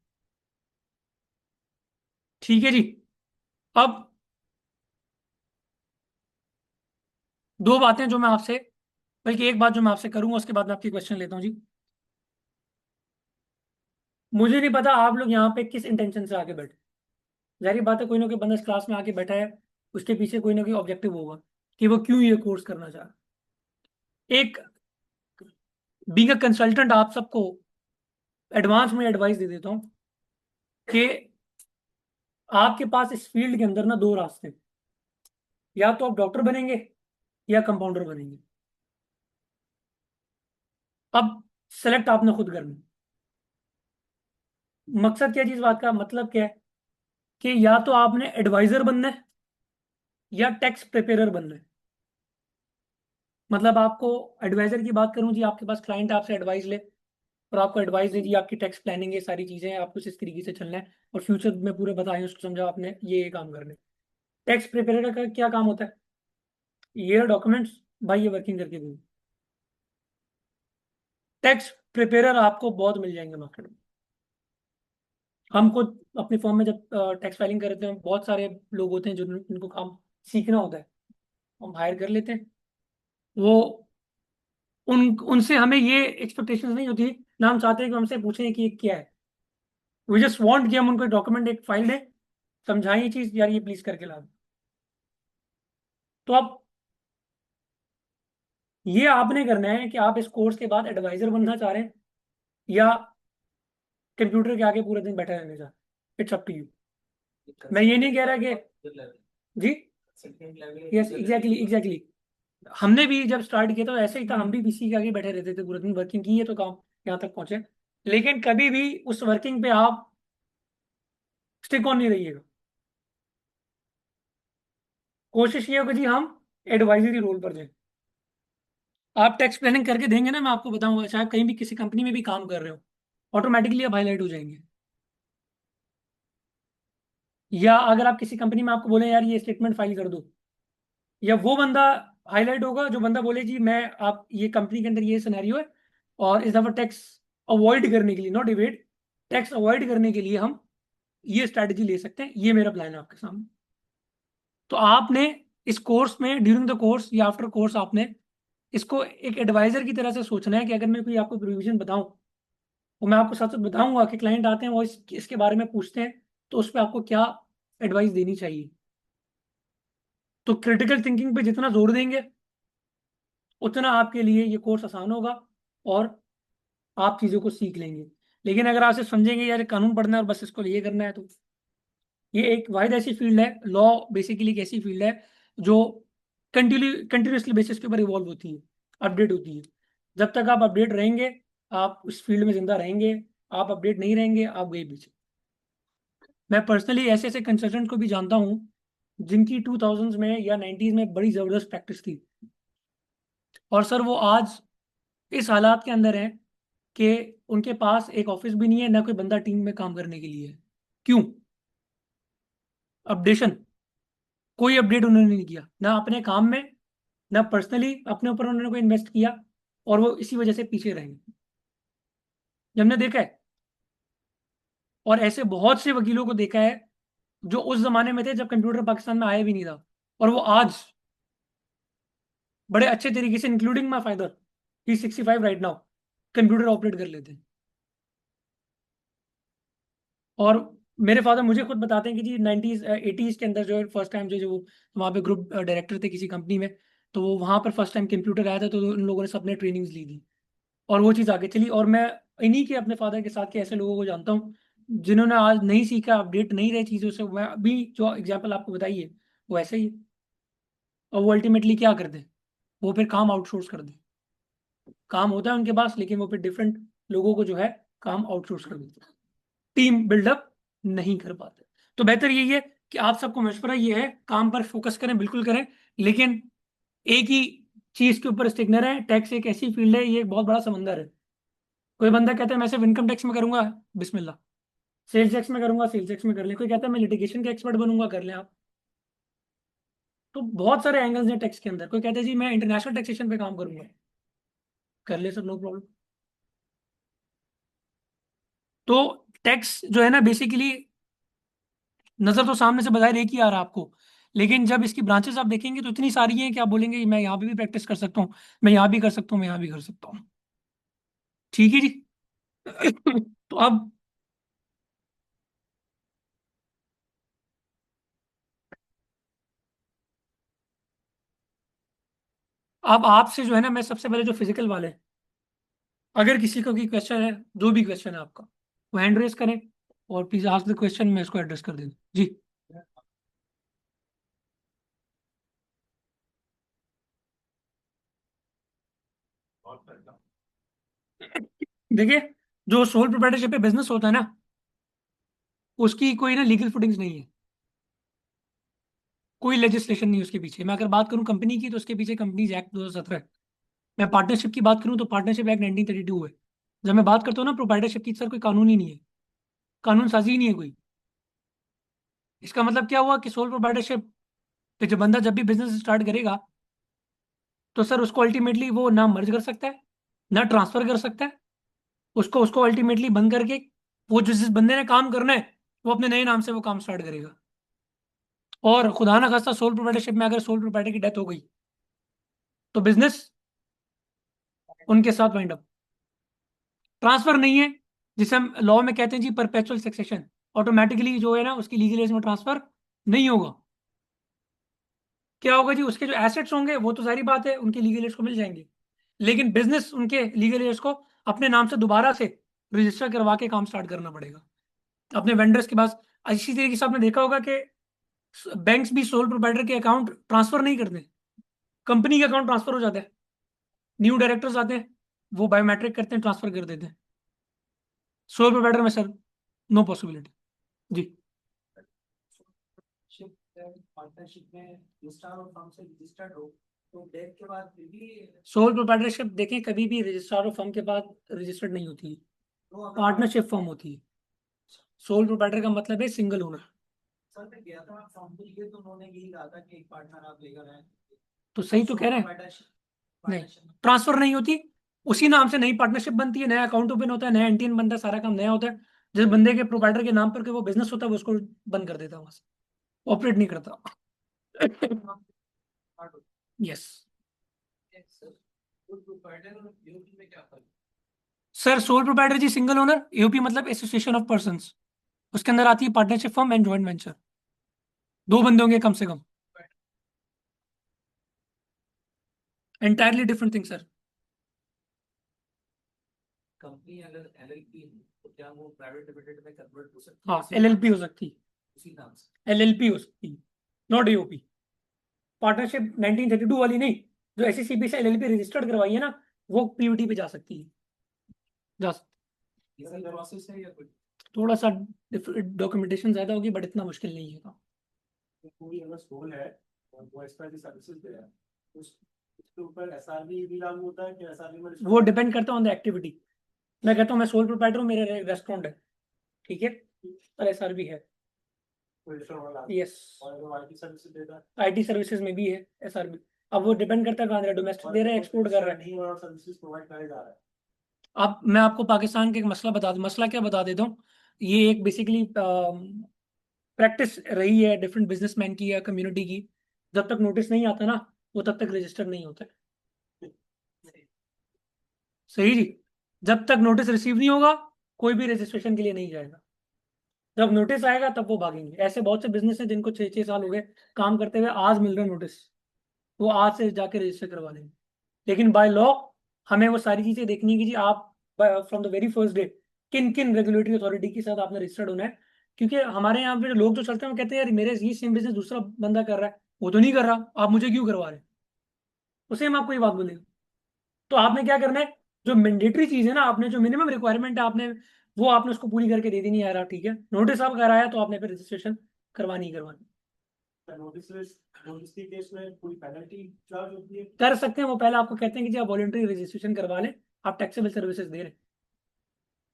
ठीक है जी। अब दो बातें जो मैं आपसे, बल्कि एक बात जो मैं आपसे करूंगा, उसके बाद मैं आपकी क्वेश्चन लेता हूँ जी। मुझे नहीं पता आप लोग यहाँ पे किस इंटेंशन से आके बैठे। जाहिर बात है, कोई ना कोई बंदा इस क्लास में आके बैठा है, उसके पीछे कोई ना कोई ऑब्जेक्टिव होगा कि वो क्यों ये कोर्स करना चाह रहा है। एक बीइंग अ कंसल्टेंट आप सबको एडवांस में एडवाइस दे देता हूँ कि आपके पास इस फील्ड के अंदर ना दो रास्ते हैं, या तो आप डॉक्टर बनेंगे या कंपाउंडर बनेंगे। अब सेलेक्ट आपने खुद करना है। मकसद क्या है जी इस बात का, मतलब क्या है कि या तो आपने एडवाइजर बनना है या टैक्स प्रिपेयरर बनना है। मतलब आपको एडवाइजर की बात करूं जी, आपके पास क्लाइंट आपसे एडवाइस ले और आपको एडवाइस दे जी, आपकी टैक्स प्लानिंग, ये सारी चीजें हैं, आपको इस तरीके से चलना है और फ्यूचर में पूरे बताएं उसको, समझा आपने ये काम करने। टैक्स प्रिपेयरर का क्या काम होता है, ये डॉक्यूमेंट्स भाई ये वर्किंग करके दो। टैक्स प्रिपेयरर आपको बहुत मिल जाएंगे मार्केट में। हम खुद अपनी फॉर्म में जब टैक्स फाइलिंग करते हैं, बहुत सारे लोग होते हैं जो इनको काम सीखना होता है, हम हायर कर लेते हैं। वो उन उनसे हमें ये एक्सपेक्टेशंस नहीं होती, ना हम चाहते हैं कि हमसे पूछें कि ये क्या है। वी जस्ट वांट कि हम उनको डॉक्यूमेंट एक फाइल दें, समझाएं ये चीज, यार ये प्लीज करके ला दो। तो अब ये आपने करना है कि आप इस कोर्स के बाद एडवाइजर बनना चाह रहे हैं या कंप्यूटर के आगे पूरे दिन बैठे रहने चाह रहे हैं। It's up to you. मैं ये नहीं कह रहा कि जी, यस एग्जैक्टली एग्जैक्टली। हमने भी जब स्टार्ट किया तो ऐसे ही था, हम भी पीसी के आगे बैठे रहते थे पूरे दिन, वर्किंग की है तो काम यहाँ तक पहुंचे। लेकिन कभी भी उस वर्किंग पे आप स्टिक ऑन नहीं रहिएगा। कोशिश ये होगी जी हम एडवाइजरी रोल पर जाए। आप टैक्स प्लानिंग करके देंगे ना, मैं आपको बताऊंगा, चाहे कहीं भी किसी कंपनी में भी काम कर रहे हो, ऑटोमेटिकली आप हाईलाइट हो जाएंगे। या अगर आप किसी कंपनी में आपको बोले यार ये स्टेटमेंट फाइल कर दो, या वो बंदा हाईलाइट होगा जो बंदा बोले जी मैं, आप ये कंपनी के अंदर ये सिनेरियो है और इस दफा टैक्स अवॉइड करने के लिए, नॉट डिबेट, टैक्स अवॉइड करने के लिए हम ये स्ट्रैटेजी ले सकते हैं, ये मेरा प्लान है आपके सामने। तो आपने इस कोर्स में, ड्यूरिंग द कोर्स या आफ्टर कोर्स, आपने इसको एक एडवाइजर की तरह से सोचना है कि अगर मैं कोई आपको प्रोविजन बताऊं, और मैं आपको साथ साथ बताऊंगा कि क्लाइंट आते हैं वो इसके बारे में पूछते हैं, तो उस पर आपको क्या एडवाइस देनी चाहिए। तो क्रिटिकल थिंकिंग पे जितना जोर देंगे उतना आपके लिए ये कोर्स आसान होगा और आप चीज़ों को सीख लेंगे। लेकिन अगर आप सिर्फ समझेंगे यार कानून पढ़ना है और बस इसको ये करना है, तो ये एक वाहिद ऐसी फील्ड है, लॉ बेसिकली एक ऐसी फील्ड है जो कंटिन्यूसली बेसिस के ऊपर इवॉल्व होती है, अपडेट होती है। जब तक आप अपडेट रहेंगे, आप उस फील्ड में जिंदा रहेंगे। आप अपडेट नहीं रहेंगे, आप गए पीछे। मैं पर्सनली ऐसे ऐसे कंसल्टेंट को भी जानता हूँ जिनकी 2000s में या 90s में बड़ी ज़बरदस्त प्रैक्टिस थी, और सर वो आज इस हालात के अंदर है कि उनके पास एक ऑफिस भी नहीं है, ना कोई बंदा टीम में काम करने के लिए है। क्यों? अपडेशन, कोई अपडेट उन्होंने नहीं किया, ना अपने काम में, ना पर्सनली अपने ऊपर उन्होंने कोई इन्वेस्ट किया, और वो इसी वजह से पीछे रहेंगे। ये हमने देखा है, और ऐसे बहुत से वकीलों को देखा है जो उस जमाने में थे जब कंप्यूटर पाकिस्तान में आया भी नहीं था, और वो आज बड़े अच्छे तरीके से, including my father, he 65 right now, computer operate कर लेते हैं। और मेरे फादर मुझे खुद बताते हैं कि जी 90s 80s के अंदर जो है फर्स्ट टाइम जो वो वहाँ पे ग्रुप डायरेक्टर थे किसी कंपनी में, तो वो वहाँ पर फर्स्ट टाइम कंप्यूटर आया था, तो उन लोगों ने सबने ट्रेनिंग्स ली थी और वो चीज़ आगे चली। और मैं इन्हीं के, अपने फादर के साथ के ऐसे लोगों को जानता हूँ जिन्होंने आज नहीं सीखा, अपडेट नहीं रहे चीज़ों से। मैं अभी जो एग्जाम्पल आपको बताई है वो ऐसे ही है। और वो अल्टीमेटली क्या कर दे, वो फिर काम आउटसोर्स कर दे। काम होता है उनके पास, लेकिन वो फिर डिफरेंट लोगों को जो है काम आउटसोर्स कर देते हैं, टीम बिल्डअप नहीं कर पाते। तो बेहतर यही है कि आप सबको मशवरा ये है, काम पर फोकस करें, बिल्कुल करें, लेकिन एक ही चीज के ऊपर स्टिक न रहें। टैक्स एक ऐसी फील्ड है, ये एक बहुत बड़ा समंदर है। कोई बंदा कहता है मैं सिर्फ इनकम टैक्स में करूंगा, बिस्मिल्लाह। सेल्स टैक्स में करूंगा, सेल्स टैक्स में कर लें। कोई कहता है मैं लिटिगेशन का एक्सपर्ट बनूंगा, कर लें आप। तो बहुत सारे एंगल्स हैं टैक्स के अंदर। कोई कहता है जी मैं इंटरनेशनल टैक्सेशन पे काम करूंगा, कर ले सर, नो प्रॉब्लम। तो टैक्स जो है ना बेसिकली नजर तो सामने से बाहर एक ही आ रहा है आपको, लेकिन जब इसकी ब्रांचेस आप देखेंगे तो इतनी सारी हैं कि आप बोलेंगे कि मैं यहाँ पे भी प्रैक्टिस कर सकता हूँ, मैं यहाँ भी कर सकता हूँ, मैं यहाँ भी कर सकता हूँ। ठीक है जी। तो अब आपसे जो है ना मैं सबसे पहले जो फिजिकल वाले हैं, अगर किसी को कोई क्वेश्चन है, जो भी क्वेश्चन है आपका, वो हैंड रेस करें और प्लीज आस्क द क्वेश्चन, मैं इसको एड्रेस कर दूँ जी। देखिए, जो सोल प्रोप्राइटरशिप पे बिजनेस होता है ना, उसकी कोई ना लीगल फुटिंग्स नहीं है, कोई लेजिस्लेशन नहीं है उसके पीछे। मैं अगर बात करूं कंपनी की तो उसके पीछे कंपनीज एक्ट 2017 है। मैं पार्टनरशिप की बात करूं तो पार्टनरशिप एक्ट 1932 है। जब मैं बात करता हूँ ना प्रोप्राइटरशिप की, सर कोई कानून ही नहीं है, कानून साजी ही नहीं है कोई। इसका मतलब क्या हुआ कि सोल प्रोप्राइटरशिप पे जो बंदा जब भी बिजनेस स्टार्ट करेगा तो सर उसको अल्टीमेटली वो ना मर्ज कर सकता है, ना ट्रांसफर कर सकता है। उसको उसको अल्टीमेटली बंद करके वो जिस बंदे ने काम करना है वो अपने नए नाम से वो काम स्टार्ट करेगा। और खुदा ना खास्ता सोल प्रोप्राइटरशिप में अगर सोल प्रोप्राइटर की डेथ हो गई तो बिजनेस उनके साथ वाइंड अप। ट्रांसफर नहीं है, जिसे हम लॉ में कहते हैं जी परपेचुअल सक्सेशन, ऑटोमेटिकली जो है ना उसकी लीगल एज में ट्रांसफर नहीं होगा। क्या होगा जी, उसके जो एसेट्स होंगे वो तो सारी बात है उनके लीगल एज को मिल जाएंगे, लेकिन बिजनेस उनके लीगल एज को अपने नाम से दोबारा से रजिस्टर करवा के काम स्टार्ट करना पड़ेगा अपने वेंडर्स के पास। इसी तरीके से आपने देखा होगा कि बैंक्स भी सोल प्रोप्राइटर के अकाउंट ट्रांसफर नहीं करते, कंपनी के अकाउंट ट्रांसफर हो जाता है। न्यू डायरेक्टर्स आते हैं, वो बायोमेट्रिक करते हैं, ट्रांसफर कर देते हैं। सोल प्रोप्राइटर में सर नो पॉसिबिलिटी जी। पार्टनरशिप में रजिस्ट्रार और फर्म से रजिस्टर्ड हो तो डेथ के बाद फिर भी सोल प्रोप्राइटरशिप देखें कभी भी रजिस्ट्रार और फर्म के बाद रजिस्टर्ड नहीं होती है, तो अगर पार्टनरशिप फर्म होती है। सोल प्रोप्राइटर का मतलब है सिंगल ओनर। सर मैं गया था फॉर्म के लिए तो उन्होंने यही कहा था कि एक पार्टनर आप लेकर आए। तो सही तो कह रहे हैं, नहीं पार्टनरशिप ट्रांसफर नहीं होती, उसी नाम से नई पार्टनरशिप बनती है, नया अकाउंट ओपन होता है, नया एनटीएन बनता है, सारा काम नया होता है। जिस बंदे के प्रोप्राइटर के नाम पर के वो बिजनेस होता है वो उसको बंद कर देता है, वहां से ऑपरेट नहीं करता। यस सर, सोल प्रोप्राइटर जी सिंगल ओनर, एओपी मतलब एसोसिएशन ऑफ पर्संस, उसके अंदर आती है partnership firm and joint venture, दो बंदे होंगे कम से कम। Entirely different thing sir. Company अगर एलएलपी है तो क्या वो प्राइवेट लिमिटेड में कन्वर्ट हो सकती है? हाँ एलएलपी हो सकती है, उसी नाम से एलएलपी हो सकती है, नॉट एओपी। पार्टनरशिप 1932 वाली नहीं, जो एसईसीपी से एलएलपी रजिस्टर्ड करवाई है ना, वो पीयूटी पे जा सकती है, जा सकती इसका प्रोसेस है या कुछ है। थोड़ा सा डॉक्यूमेंटेशन ज्यादा होगी बट इतना मुश्किल नहीं है काम। कोई अगर सोल है और वो एक्स्ट्रा की सर्विसेज दे रहा है उसके ऊपर एसआरबी भी लागू होता है कि एसआरबी में वो डिपेंड करता है ऑन द एक्टिविटी। मैं कहता हूँ मैं सोल प्रोप्राइटर हूँ, मेरा रेस्टोरेंट है, ठीक है, और एसआरबी है। यस, और वो आईटी सर्विसेज देता है आईटी सर्विसेज में भी है एसआरबी। अब वो डिपेंड करता है कहाँ दे रहा है, डोमेस्टिक दे रहा है, एक्सपोर्ट कर रहा है। नहीं और सर्विसेज प्रोवाइड करे जा रहा है। अब मैं आपको पाकिस्तान का एक मसला बता दूं, मसला क्या बता देता हूँ। ये एक बेसिकली प्रैक्टिस रही है डिफरेंट बिजनेसमैन की या कम्युनिटी की, जब तक नोटिस नहीं आता ना वो तब तक रजिस्टर नहीं होता है। सही जी, जब तक नोटिस रिसीव नहीं होगा कोई भी रजिस्ट्रेशन के लिए नहीं जाएगा। जब नोटिस आएगा तब वो भागेंगे। ऐसे बहुत से बिजनेस हैं जिनको 6-6 साल हो गए काम करते हुए, आज मिल रहा है नोटिस, वो आज से जाके रजिस्टर करवा लेंगे। लेकिन बाय लॉ हमें वो सारी चीजें देखनी है कि जी आप from the very first day किन किन रेगुलेटरी अथॉरिटी के साथ आपने रजिस्टर्ड होना है। क्योंकि हमारे यहाँ पे जो लोग जो चलते हैं वो कहते हैं यार मेरे ये सेम बिजनेस दूसरा बंदा कर रहा है, वो तो नहीं कर रहा, आप मुझे क्यों करवा रहे हैं। उसे हम आपको ये बात बोलेंगे। तो आपने क्या करना है, जो मैंडेटरी चीज है ना, आपने जो मिनिमम रिक्वायरमेंट है आपने वो आपने उसको पूरी करके दे देनी है यार, ठीक है। नोटिस आप कराया तो आपने फिर रजिस्ट्रेशन करवानी ही करवानी। नोटिस के केस में कोई पेनल्टी चार्ज होती है? कर सकते हैं, वो पहले आपको कहते हैं कि जी आप वॉलंटरी रजिस्ट्रेशन करवा लें, आप टैक्सेबल सर्विसेज दे रहे हैं।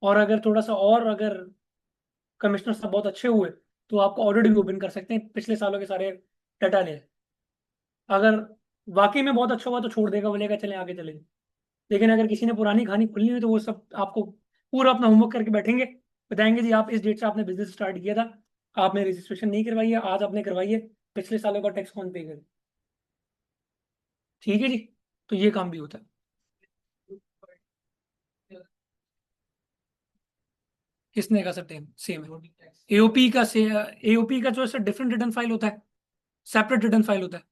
और अगर थोड़ा सा और अगर कमिश्नर साहब बहुत अच्छे हुए तो आपको ऑडिट भी ओपन कर सकते हैं, पिछले सालों के सारे डाटा ले। अगर वाकई में बहुत अच्छा हुआ तो छोड़ देगा, बोलेगा चले आगे चलेंगे। लेकिन अगर किसी ने पुरानी कहानी खुलनी हुई तो वो सब आपको पूरा अपना होमवर्क करके बैठेंगे, बताएंगे जी आप इस डेट से आपने बिजनेस स्टार्ट किया था, आपने रजिस्ट्रेशन नहीं करवाई है, आज आपने करवाई है, पिछले सालों का टैक्स कौन पे करे। ठीक है जी, तो ये काम भी होता है। किसने कहा सर सेम है? एओपी का जो है सर डिफरेंट रिटर्न फाइल होता है, सेपरेट रिटर्न फाइल होता है,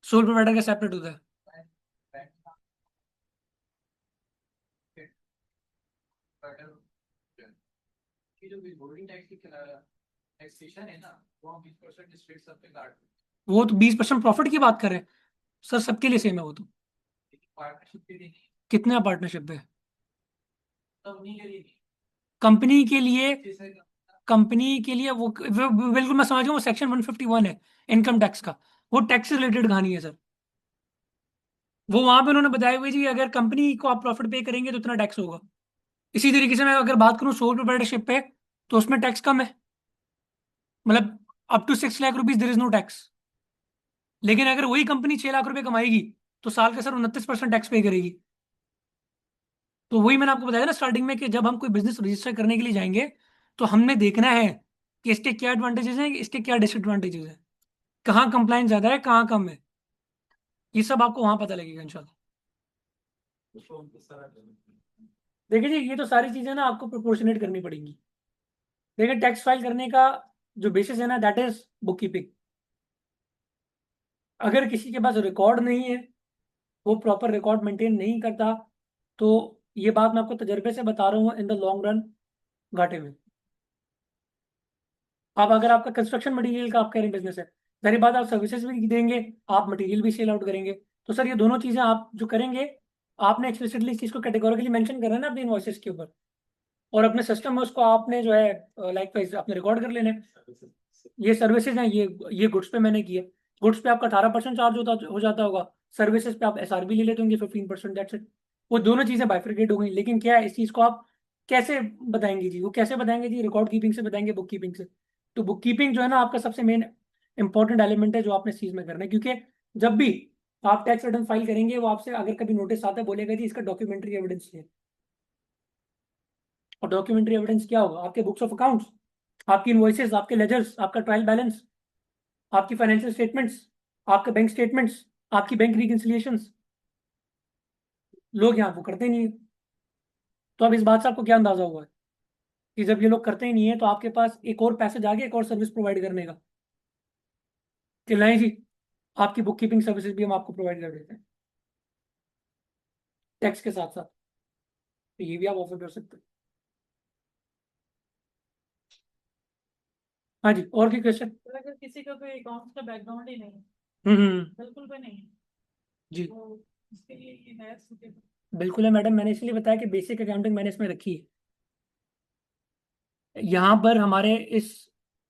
सोल प्रोवाइडर का सेपरेट होता है। वो तो 20% प्रॉफिट की बात कर रहे हैं सर, सबके लिए सेम है वो तो। कितने पार्टनरशिप है? कंपनी के लिए, कंपनी के लिए वो बिल्कुल मैं समझ गया, वो सेक्शन 151 है इनकम टैक्स का, वो टैक्स रिलेटेड कहानी है सर। वो वहां पे उन्होंने बताया हुआ जी अगर कंपनी को आप प्रॉफिट पे करेंगे तो इतना टैक्स होगा। इसी तरीके से मैं अगर बात करूं सोल प्रोप्राइटरशिप पे, तो उसमें टैक्स कम है, मतलब up to 6 lakh rupees there is no tax. लेकिन अगर वही कंपनी 6 लाख रुपए कमाएगी तो साल का सर 29% टैक्स पे करेगी। तो वही मैंने आपको बताया ना स्टार्टिंग में कि जब हम कोई बिजनेस रजिस्टर करने के लिए जाएंगे तो हमने देखना है कि इसके क्या एडवांटेजेस हैं, इसके क्या डिसएडवांटेजेस हैं, कहाँ कंप्लाइंस ज्यादा है, कहाँ कम है, ये सब आपको वहां पता लगेगा इंशाल्लाह। देखिए जी ये तो सारी चीजें ना आपको प्रोपोर्शनेट करनी पड़ेंगी। देखिए टैक्स फाइल करने का जो बेसिस है ना दैट इज बुक कीपिंग। अगर किसी के पास रिकॉर्ड नहीं है, वो प्रॉपर रिकॉर्ड मेंटेन नहीं करता, तो ये बात मैं आपको तजर्बे से बता रहा हूँ, इन द लॉन्ग रन घाटे में। आप अगर आपका कंस्ट्रक्शन मटेरियल का आप कह रहे हैं बिजनेस है, जारी बात आप सर्विसेज भी देंगे, आप मटेरियल भी सेल आउट करेंगे, तो सर ये दोनों चीजें आप जो करेंगे, आपने एक्सप्लिसिटली इस चीज को कैटेगोरिकली मेंशन करना है ना अपने इनवॉइसेस के ऊपर, और अपने सिस्टम में उसको आपने जो है लाइक वाइज आपने रिकॉर्ड कर लेने हैं। ये सर्विसेज हैं, ये गुड्स पे मैंने किए, गुड्स पे आपका 18% चार्ज हो जाता होगा, सर्विसेज पे आप एसआरबी ले लेते होंगे 15%, दैट्स इट। वो दोनों चीजें बाइफरकेट हो गई, लेकिन क्या है इस चीज को आप कैसे बताएंगे जी, वो कैसे बताएंगे जी, रिकॉर्ड कीपिंग से बताएंगे, बुक कीपिंग से। तो बुक कीपिंग जो है ना आपका सबसे मेन इंपॉर्टेंट एलिमेंट है जो आपने इस चीज में करना है, क्योंकि जब भी आप टैक्स रिटर्न फाइल करेंगे वो आपसे अगर कभी नोटिस आता है बोलेगा जी इसका डॉक्यूमेंट्री एविडेंस है। और डॉक्यूमेंट्री एविडेंस क्या होगा? आपके बुक्स ऑफ अकाउंट्स, आपकी इनवॉइसेस, आपके लेजर्स, आपका ट्रायल बैलेंस, आपकी फाइनेंशियल स्टेटमेंट्स, आपके बैंक स्टेटमेंट्स, आपकी बैंक रिकंसिलिएशंस। लोग यहाँ वो करते नहीं है। तो अब इस बात से आपको क्या अंदाजा हुआ है कि जब ये लोग करते ही नहीं है तो आपके पास एक और पैसेज आ गया एक और सर्विस प्रोवाइड करने का, कि नहीं जी आपकी बुक कीपिंग सर्विसेज भी हम आपको प्रोवाइड कर देते हैं टैक्स के साथ साथ, तो ये भी आप ऑफर कर सकते हैं। हाँ जी, और की क्वेश्चन? अगर किसी का कोई अकाउंट का बैकग्राउंड ही नहीं है, हम्म, बिल्कुल भी नहीं है, जी तो इसके लिए ये है suitable? बिल्कुल है मैडम, मैंने इसलिए बताया कि बेसिक अकाउंटिंग मैंने इसमें रखी है। यहाँ पर हमारे इस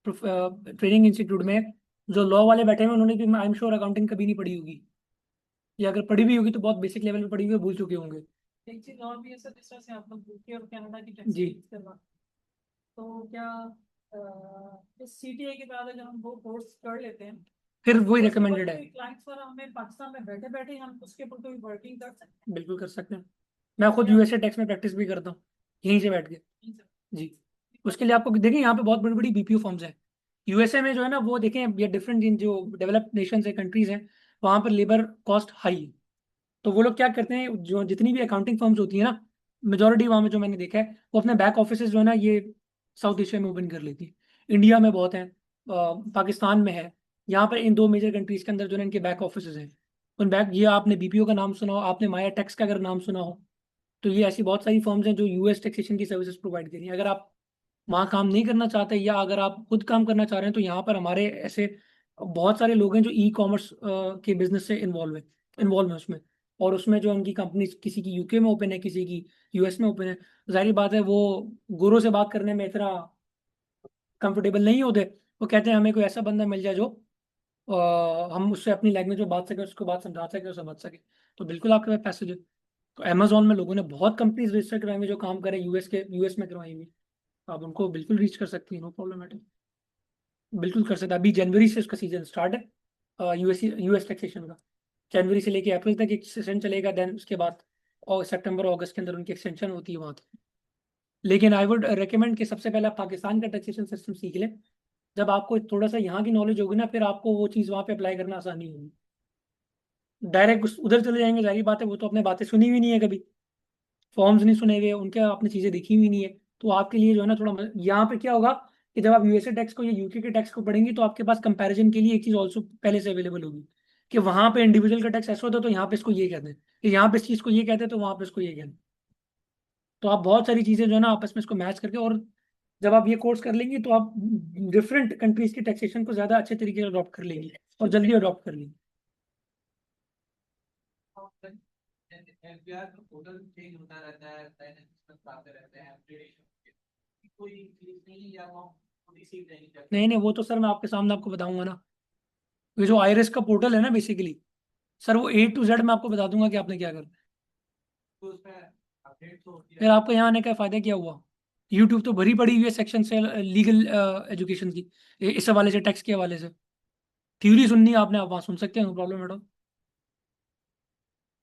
ट्रेनिंग इंस्टीट्यूट में जो लॉ वाले बैठे हैं उन्होंने भी आई एम श्योर अकाउंटिंग कभी नहीं पढ़ी होगी, या अगर पढ़ी भी होगी तो बहुत बेसिक लेवल पे पढ़ी हुई है, भूल चुके होंगे। एक चीज और भी है सर, जिस तरह से आप लोग यूके और कनाडा की टैक्स जी। करवा, तो क्या इस सीटीए के बाद अगर हम वो कोर्स कर लेते हैं फिर वही तो रिकमेंडेड है। क्लाइंट्स पर हमें पाकिस्तान में बैठे बैठे हम उसके ऊपर कोई वर्किंग कर सकते हैं? बिल्कुल कर सकते हैं, मैं खुद यूएसए टैक्स में प्रैक्टिस भी करता हूँ यहीं से बैठ के। नहीं सर। जी, उसके लिए आपको देखिए यहाँ पे बहुत बड़ी बड़ी बीपीओ फर्म्स हैं। यूएसए में जो है ना वो देखें, ये डिफरेंट जिन जो डेवलप्ड नेशंस है, कंट्रीज हैं, वहाँ पर लेबर कॉस्ट हाई है। तो वो लोग क्या करते हैं, जो जितनी भी अकाउंटिंग फर्म्स होती है ना, मेजोरिटी वहाँ में जो मैंने देखा है वो अपने बैक ऑफिस जो है ना ये साउथ एशिया में ओपन कर लेती है। इंडिया में बहुत है, पाकिस्तान में है, यहाँ पर इन दो मेजर कंट्रीज के अंदर जो है इनके बैक ऑफिस हैं। उन बैक, ये आपने बीपीओ का नाम सुना हो, आपने माया टैक्स का अगर नाम सुना हो, तो ये ऐसी बहुत सारी फर्म्स हैं जो यूएस टैक्सेशन की सर्विसेज प्रोवाइड कर रही हैं। अगर आप वहाँ काम नहीं करना चाहते या अगर आप खुद काम करना चाह रहे हैं तो यहाँ पर हमारे ऐसे बहुत सारे लोग हैं जो ई कॉमर्स के बिजनेस से इन्वॉल्व है उसमें। और उसमें जो उनकी कंपनी किसी की यूके में ओपन है, किसी की यूएस में ओपन है, जाहिर बात है वो गोरों से बात करने में इतना कंफर्टेबल नहीं होते। वो कहते हैं हमें कोई ऐसा बंदा मिल जाए जो हम उससे अपनी लैंग्वेज में बात सके, उसको बात समझा सके और समझ सके। तो बिल्कुल आपके पास पैसेज है। तो अमेजोन में लोगों ने बहुत कंपनीज रजिस्टर करवाई हुई जो काम करें यूएस में करवाई हुई, आप उनको बिल्कुल रीच कर सकती हैं, नो प्रॉब्लम। बिल्कुल कर सकते हैं। अभी जनवरी से उसका सीजन स्टार्ट है यूएस टैक्सेशन का। जनवरी से लेके अप्रैल तक एक सेशन चलेगा, देन उसके बाद और सितंबर अगस्त के अंदर उनकी एक्सटेंशन होती है वहाँ तक। लेकिन आई वुड रिकमेंड कि सबसे पहले आप पाकिस्तान का टैक्सेशन सिस्टम सीख लें। जब आपको थोड़ा सा यहाँ की नॉलेज होगी ना, फिर आपको वो चीज़ वहाँ पे अप्लाई करना आसानी होगी। डायरेक्ट उधर चले जाएंगे, जाहिर बात है वो तो अपने बातें सुनी हुई नहीं है कभी, फॉर्म्स नहीं सुने हुए, उनके आपने चीज़ें देखी हुई नहीं है। तो आपके लिए जो है ना थोड़ा यहाँ पे क्या होगा कि जब आप यूएसए टैक्स को या यूके के टैक्स को पढ़ेंगे तो आपके पास कंपैरिजन के लिए एक चीज़ ऑल्सो पहले से अवेलेबल होगी कि वहाँ पे इंडिविजुअल का टैक्स ऐसा होता है तो यहाँ पे इसको ये कहते हैं, कि यहाँ पे इस चीज़ को ये कहते हैं तो वहाँ पे इसको ये कहते हैं। तो आप बहुत सारी चीज़ें जो है ना आपस में इसको मैच करके, और जब आप ये कोर्स कर लेंगे तो आप डिफरेंट कंट्रीज की टैक्सेशन को ज़्यादा अच्छे तरीके से अडॉप्ट कर लेंगे और जल्दी अडॉप्ट कर लेंगे। एफबीआर का पोर्टल चेंज होता रहता है, नए नए सिस्टम आते रहते हैं, अपडेशन कोई चीज नहीं, या वो खुद ही सीख जाएंगे। नहीं नहीं, वो तो सर मैं आपके सामने आपको बताऊंगा ना। ये जो आईआरएस का पोर्टल है ना बेसिकली, सर वो A to Z मैं आपको बता दूंगा कि आपने क्या करना है। तो उसमें अपडेट तो होती फिर आपको यहाँ आने का फायदा क्या हुआ? यूट्यूब तो भरी पड़ी हुई है सेक्शन से लीगल एजुकेशन की, इस हवाले से, टैक्स के हवाले से। थ्योरी सुननी है आपने, आप वहाँ सुन सकते हैं, नो प्रॉब्लम एट ऑल।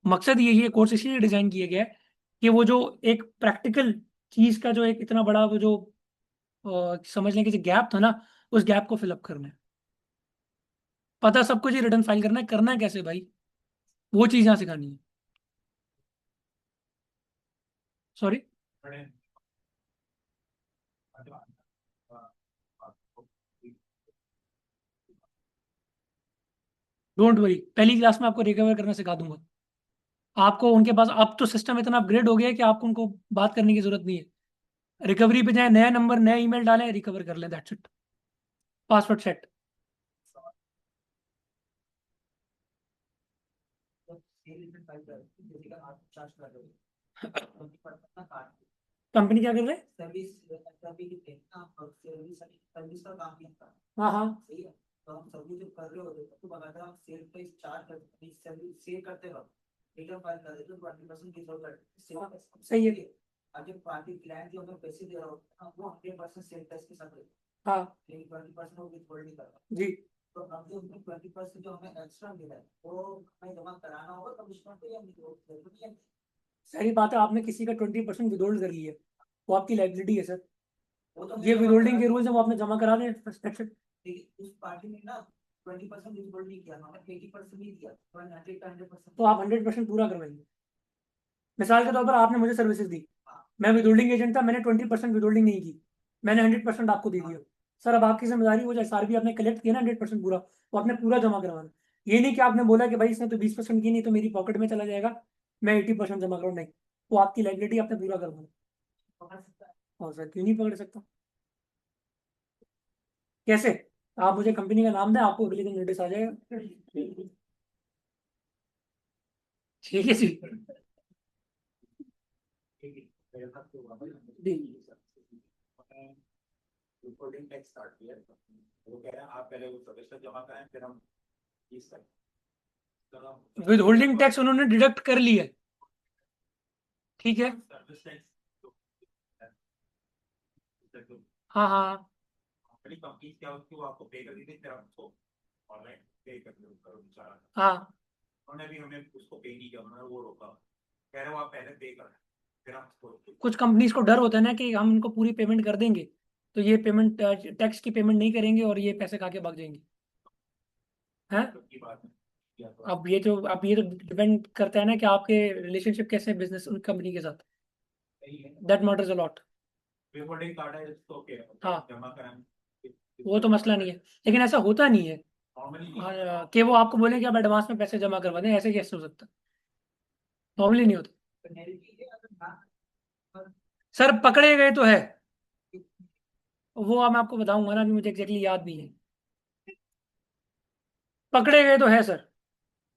मकसद यही है, कोर्स इसीलिए डिजाइन किया गया है कि वो जो एक प्रैक्टिकल चीज का जो एक इतना बड़ा वो जो समझ लें कि गैप था ना, उस गैप को फिलअप करना है। पता सब कुछ ही रिटर्न फाइल करना है कैसे भाई, वो चीज यहाँ सिखानी है। सॉरी, है। डोंट वरी, पहली क्लास में आपको रिकवर करना सिखा दूंगा। आपको उनके पास अब तो सिस्टम इतना अपग्रेड हो गया है कि आपको उनको बात करने की जरूरत नहीं है। रिकवरी पे जाए, नया नंबर नया ईमेल डालें, रिकवर कर लें, that's it. Password set. Company क्या कर रहे हैं? सर्विस का काम नहीं था। हाँ हाँ, सही है, तो हम सर्विस जो कर रहे होते हैं तो बकायदा हम सेल प्राइस चार्ज करते, सर्विस सेल करते वक्त रिटर्न फाइल कर देते, 20% डिस्काउंट करते, सही है। अब जब पार्टी क्लाइंट जो हमें पैसे दे रहा होता है वो 100% सेल प्राइस के साथ रहता हाँ है, लेकिन 20% वो विथहोल्ड नहीं करता। जी, तो अब जो हमें 20% जो हमें एक्स्ट्रा मिला है वो हमें जमा कराना होगा कमिश्नर को, या नहीं? सारी बात है, आपने किसी का 20% विदोल्ड कर लिया, वो आपकी लाइबिलिटी है सर। वो तो ये विदोल्डिंग के रूल्स हैं, वो आपने जमा करा दें। लेकिन उस पार्टी ने ना 20% विथहोल्ड नहीं किया, हमें 80% ही दिया, 100% तो आप 100% पूरा करवाएंगे। मिसाल के तौर पर आपने मुझे सर्विसेज दी, मैं विदोल्डिंग एजेंट था, मैंने 20% विदोल्डिंग नहीं की, मैंने 100% आपको दे दिया। सर अब आपकी जिम्मेदारी, वो जो SRB आपने कलेक्ट किया ना 100% पूरा, वो आपने पूरा जमा करवाना। ये नहीं कि आपने बोला कि भाई इसने तो 20% की, नहीं तो मेरी पॉकेट में चला जाएगा, मैं 80% जमा करूँ, नहीं। वो आपकी लाइबिलिटी आपने पूरा करवाना। और सर क्यों नहीं पकड़ सकता? कैसे? आप मुझे कंपनी का नाम दें, आपको अगले दिन नोटिस आ जाएगा। ठीक है जी। रिपोर्टिंग टैक्स स्टार्ट किया, वो कह रहे हैं आप पहले वो सर्विस जमा कराएं फिर हम फीस करें। विद होल्डिंग टैक्स उन्होंने डिडक्ट कर लिया है, ठीक है। सर्विस टैक्स हाँ हाँ बड़ी कंपनी क्या होती है, वो आपको पे कर देते हैं, फिर आप उसको ऑनलाइन पे कर करो बेचारा। हाँ, उन्होंने भी हमें उसको पे नहीं किया, उन्होंने वो रोका, कह रहे वो आप पहले पे करें फिर हम उसको। कुछ कंपनीज को डर होता है ना कि हम इनको पूरी पेमेंट कर देंगे तो ये पेमेंट, टैक्स की पेमेंट नहीं करेंगे और ये पैसे खा के भाग जाएंगे, हैं? की बात है या तो अब ये तो डिपेंड करता है ना कि आपके रिलेशनशिप कैसे है बिजनेस कंपनी के साथ, सही है। That matters a lot. Reporting card है तो ओके, हाँ, जमा कराएं, वो तो मसला नहीं है, लेकिन ऐसा होता नहीं है नॉर्मली कि वो आपको बोले कि आप एडवांस में पैसे जमा करवा दें, ऐसे कैसे हो सकता है? नॉर्मली नहीं होता। सर पकड़े गए तो है, वो अब मैं आपको बताऊंगा ना, अभी मुझे एग्जैक्टली याद नहीं है। पकड़े गए तो है सर,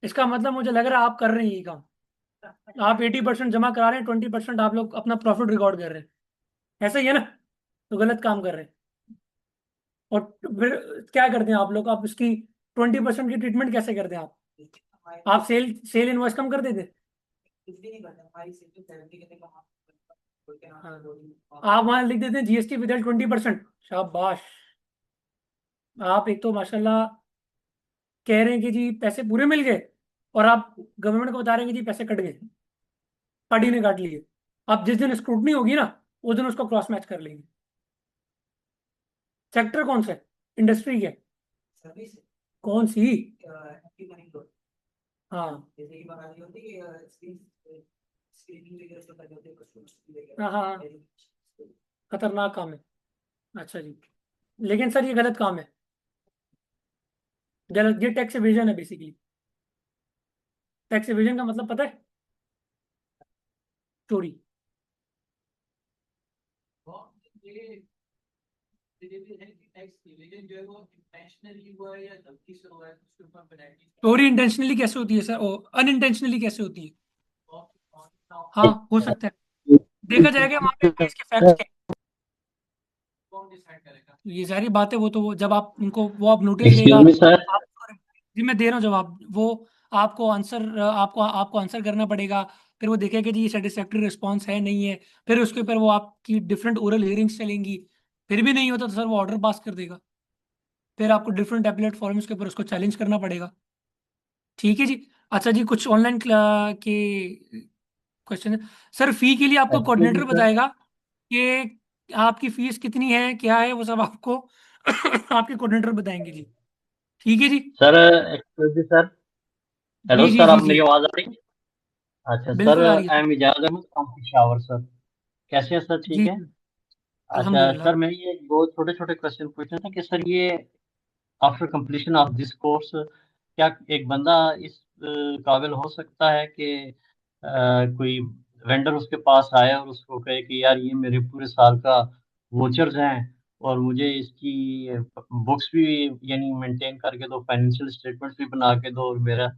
इसका मतलब मुझे लग रहा है आप कर रहे हैं ये काम। आप 80% जमा करा रहे हैं, 20% आप लोग अपना प्रॉफिट रिकॉर्ड कर रहे हैं, ऐसा ही है ना? तो गलत काम कर रहे हैं। और फिर क्या करते हैं आप लोग, आप इसकी 20% की ट्रीटमेंट कैसे करते हैं आप सेल सेल इनवॉइस कम कर देते? हाँ, आप वहां लिख देते हैं GST विदाउट 20%। शाबाश, आप एक तो माशाल्लाह कह रहे हैं कि जी पैसे पूरे मिल गए, और आप गवर्नमेंट को बता रहे हैं कि जी पैसे कट गए। पार्टी ने काट लिए। अब जिस दिन स्क्रूटनी होगी ना, उस दिन उसको क्रॉस मैच कर लेंगे। सेक्टर कौन सा है, इंडस्ट्री क्या है? सर्विस कौन सी? एंटी मनी लॉन्ड्रिंग, हाँ जैसे कि बात आती होती है कि स्क्रीनिंग वगैरह सब करते होते हैं कस्टमर्स वगैरह। हाँ हाँ, खतरनाक काम है। अच्छा जी, लेकिन सर ये गलत काम है, गलत, ये टैक्स एवेजन है बेसिकली। टैक्स एवेजन का मतलब पता है? चोरी। ये ये भी है कि टैक्स इवेजन जो है वो इंटेंशनली हुआ है या गलती से हुआ है, उसके ऊपर पेनल्टी चोरी इंटेंशनली कैसे होती है सर, ओ अनइंटेंशनली कैसे होती है? हाँ, हो सकता है, देखा जाएगा वहां पे केस के फैक्ट्स क्या हैं। कौन डिसाइड करेगा? ये सारी बातें वो तो वो जब आप उनको वो आप नोटिस देगा एक्सक्यूज मी सर। आप, जी मैं दे रहा हूँ जवाब, वो आपको आंसर आपको आपको आंसर करना पड़ेगा। फिर वो देखेगा कि जी ये सेटिस्फैक्टरी रिस्पॉन्स है नहीं है, फिर उसके ऊपर वो आपकी डिफरेंट ओरल हियरिंग्स चलेंगी। फिर भी नहीं होता तो सर वो ऑर्डर पास कर देगा, फिर आपको डिफरेंट एपलेट फॉर्म्स के ऊपर उसको चैलेंज करना पड़ेगा। ठीक है जी। अच्छा जी, कुछ ऑनलाइन के क्वेश्चन है सर। फी के लिए आपको एक्सक्यूज मी कोऑर्डिनेटर सर। बताएगा कि आपकी फीस कितनी है, क्या है, वो सब आपको आपके कोऑर्डिनेटर बताएंगे जी। ठीक है जी। Sir excuse me sir. Hello जी जी सर, जी आप जी, मेरी आवाज आ रही है? अच्छा सर, बिल्कुल आ रही है I sir. Am Ijaz Ahmed from Peshawar sir. कैसे हैं सर, ठीक जी है? जी, अच्छा अल्हम्दुलिल्लाह। सर, मैं ये दो छोटे छोटे क्वेश्चन पूछना था कि सर ये after completion of this course क्या एक बंदा इस काबिल हो सकता है कि कोई वेंडर उसके पास आए और उसको कहे कि यार ये मेरे पूरे साल का वोचर्स हैं और मुझे इसकी बुक्स भी यानी मेंटेन करके दो, फाइनेंशियल स्टेटमेंट्स भी बना के दो और मेरा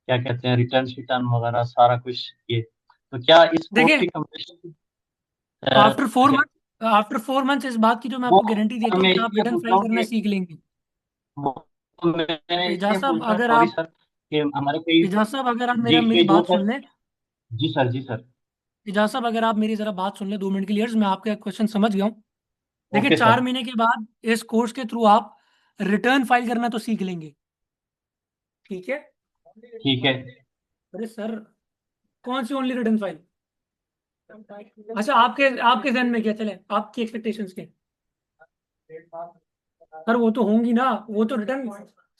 क्या कहते हैं रिटर्न शिटर्न वगैरह सारा कुछ ये, तो क्या इस कोर्स देखिए, की कंप्लीशन आफ्टर 4 मंथ इस बात की जो मैं वो आपको गारंटी देता हूँ मैं कि आप इसलिए रिटर्न पूछ रहा फाइल हूँ करना कि सीख लेंगे। वो मैं एजाज इसलिए साहब पूछ रहा हूँ, अगर सॉरी आप सर, कि हमारे कई एजाज साहब अगर आप जी मेरा मेरी कई बात दोस्त हैं। सुन लें, जी सर, जी सर। एजाज साहब अगर आप मेरी जरा बात सुन लें 2 मिनट के लिए, मैं आपका क्वेश्चन समझ गया हूँ। देखिए, ओके चार सर। महीने के बाद इस कोर्स के थ्रू आप रिटर्न फाइल करना तो सीख लेंगे। ठीक है। ठीक है। अरे सर, कौन सी ओनली रिटर्न फाइल? अच्छा, आपके आपके जहन में क्या चले, आपकी एक्सपेक्टेशंस के? सर वो तो होंगी ना, वो तो रिटर्न,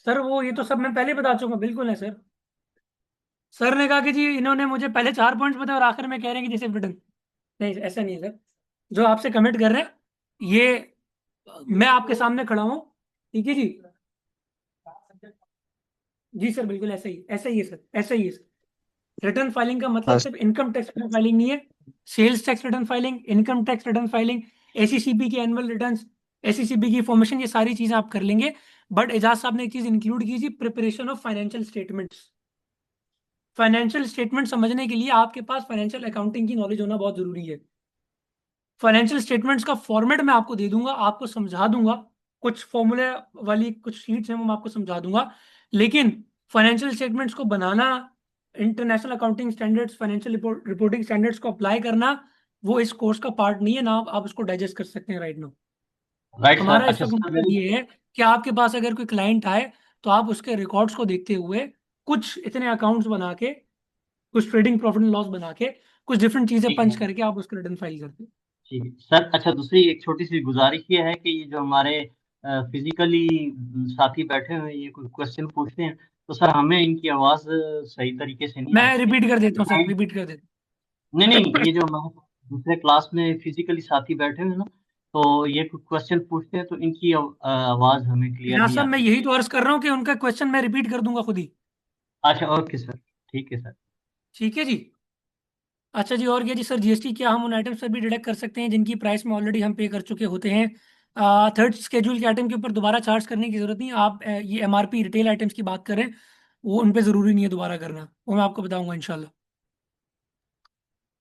सर वो ये तो सब मैं पहले बता चुका, बिल्कुल है सर। सर ने कहा कि जी इन्होंने मुझे पहले 4 पॉइंट्स बताए और आखिर में कह रहे हैं कि जैसे रिटर्न। नहीं, ऐसा नहीं है सर, जो आपसे कमिट कर रहे हैं ये मैं आपके सामने खड़ा हूँ। ठीक है जी। जी सर, बिल्कुल ऐसा ही है सर, ऐसा ही है सर। रिटर्न फाइलिंग का मतलब हाँ सिर्फ इनकम टैक्स रिटर्न फाइलिंग नहीं है, sales tax return filing, income tax return filing, SECP की एनुअल रिटर्न्स, एसईसीबी की फॉर्मेशन, ये सारी चीजें आप कर लेंगे। बट एजाज साहब ने एक चीज इंक्लूड की थी, preparation of financial statements. Financial statement समझने के लिए आपके पास फाइनेंशियल अकाउंटिंग की नॉलेज होना बहुत जरूरी है। फाइनेंशियल स्टेटमेंट्स का फॉर्मेट मैं आपको दे दूंगा, आपको समझा दूंगा, कुछ फॉर्मूले वाली कुछ शीट्स हैं वो मैं आपको समझा दूंगा। लेकिन फाइनेंशियल स्टेटमेंट्स को बनाना, international accounting standards, financial reporting standards को अप्लाई करना, वो इस कोर्स का पार्ट नहीं है ना, आप उसको डाइजेस्ट कर सकते हैं राइट नाउ। Right sir. हमारा इस अच्छा वक्त सर मकसद मेरी ये है कि आपके पास अगर कोई क्लाइंट आए तो आप उसके रिकॉर्ड्स को देखते हुए कुछ इतने अकाउंट्स बना के, कुछ ट्रेडिंग प्रॉफिट एंड लॉस बना के, कुछ डिफरेंट चीजें ठीक पंच है। करके आप उसका रिटर्न फाइल करते हैं। ठीक है सर। अच्छा, दूसरी एक छोटी सी गुजारिश ये है कि ये जो हमारे फिजिकली साथी बैठे हुए हैं ये कोई क्वेश्चन पूछते हैं तो सर हमें इनकी आवाज़ सही तरीके से नहीं मैं आती है। रिपीट कर देता हूँ सर, Mind- रिपीट कर देता नहीं नहीं, हूँ। ये जो हमारे दूसरे क्लास में फिजिकली साथी बैठे हुए हैं ना, तो ये कोई क्वेश्चन पूछते हैं तो इनकी आवाज़ हमें क्लियर एजाज नहीं साहब, मैं आती। यही तो अर्ज कर रहा हूँ कि उनका क्वेश्चन मैं रिपीट कर दूंगा खुद ही। अच्छा ओके सर। ठीक है सर। ठीक है जी। अच्छा जी, और क्या जी सर, जीएसटी क्या हम उन आइटम्स पर भी डिडक्ट कर सकते हैं जिनकी प्राइस में ऑलरेडी हम पे कर चुके होते हैं? थर्ड स्केड्यूल के आइटम के ऊपर दोबारा चार्ज करने की जरूरत नहीं है। आप ये एमआरपी रिटेल आइटम्स की बात करें, वो उन पे जरूरी नहीं है दोबारा करना, वो मैं आपको बताऊंगा इंशाल्लाह।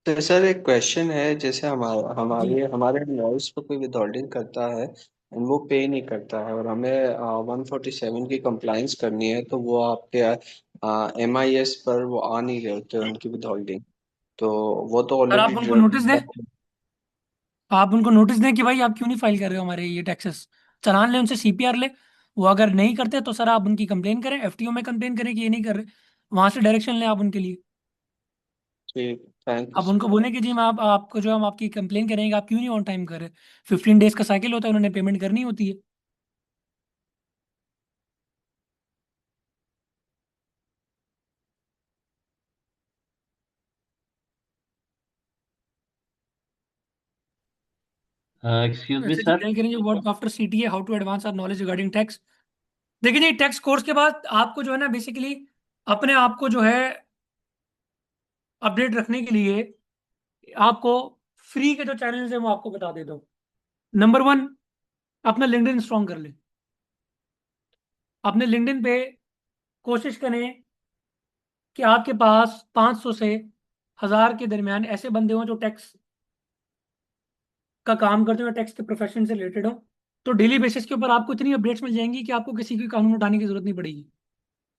तो सर एक क्वेश्चन है, जैसे हमारा जी, हमारे हमारे एम्प्लॉयज पर कोई विदहोल्डिंग करता है एंड वो पे नहीं करता है और हमें 147 की कंप्लाइंस करनी है, तो वो आपके MIS पर वो आ नहीं रहे होते उनकी विदहोल्डिंग, तो वो तो सर ऑलरेडी आप उनको नोटिस दें, आप उनको नोटिस दें कि भाई आप क्यों नहीं फाइल कर रहे हो हमारे ये टैक्सेस। चालान लें उनसे, सीपीआर ले। वो अगर नहीं करते तो सर आप उनकी कंप्लेन करें, एफटीओ में कंप्लेन करें कि ये नहीं कर रहे, वहां से डायरेक्शन लें आप उनके लिए। ठीक। थैंक अब यू। उनको बोलें कि जी हम आपको जो हम आपकी कंप्लेन करेंगे, आप क्यों नहीं ऑन टाइम कर रहे? 15 डेज का साइकिल होता है, उन्होंने पेमेंट करनी होती है। एक्सक्यूज मी वैसे जी सर। टेल करेंगे what after CTA how to advance our knowledge regarding tax. देखिए जी, टैक्स कोर्स के बाद आपको जो है ना बेसिकली अपने आप को जो है अपडेट रखने के लिए आपको फ्री के जो चैनल्स हैं वो आपको बता देता हूँ। नंबर 1, अपना लिंक्डइन स्ट्रॉन्ग कर ले। अपने लिंक्डइन पे कोशिश करें कि आपके पास 500 से 1000 के दरमियान ऐसे बंदे हों जो टैक्स का काम करते हो, टैक्स के प्रोफेशन से रिलेटेड हो। तो डेली बेसिस के ऊपर आपको इतनी अपडेट्स मिल जाएंगी कि आपको किसी की कानून उठाने की जरूरत नहीं पड़ेगी।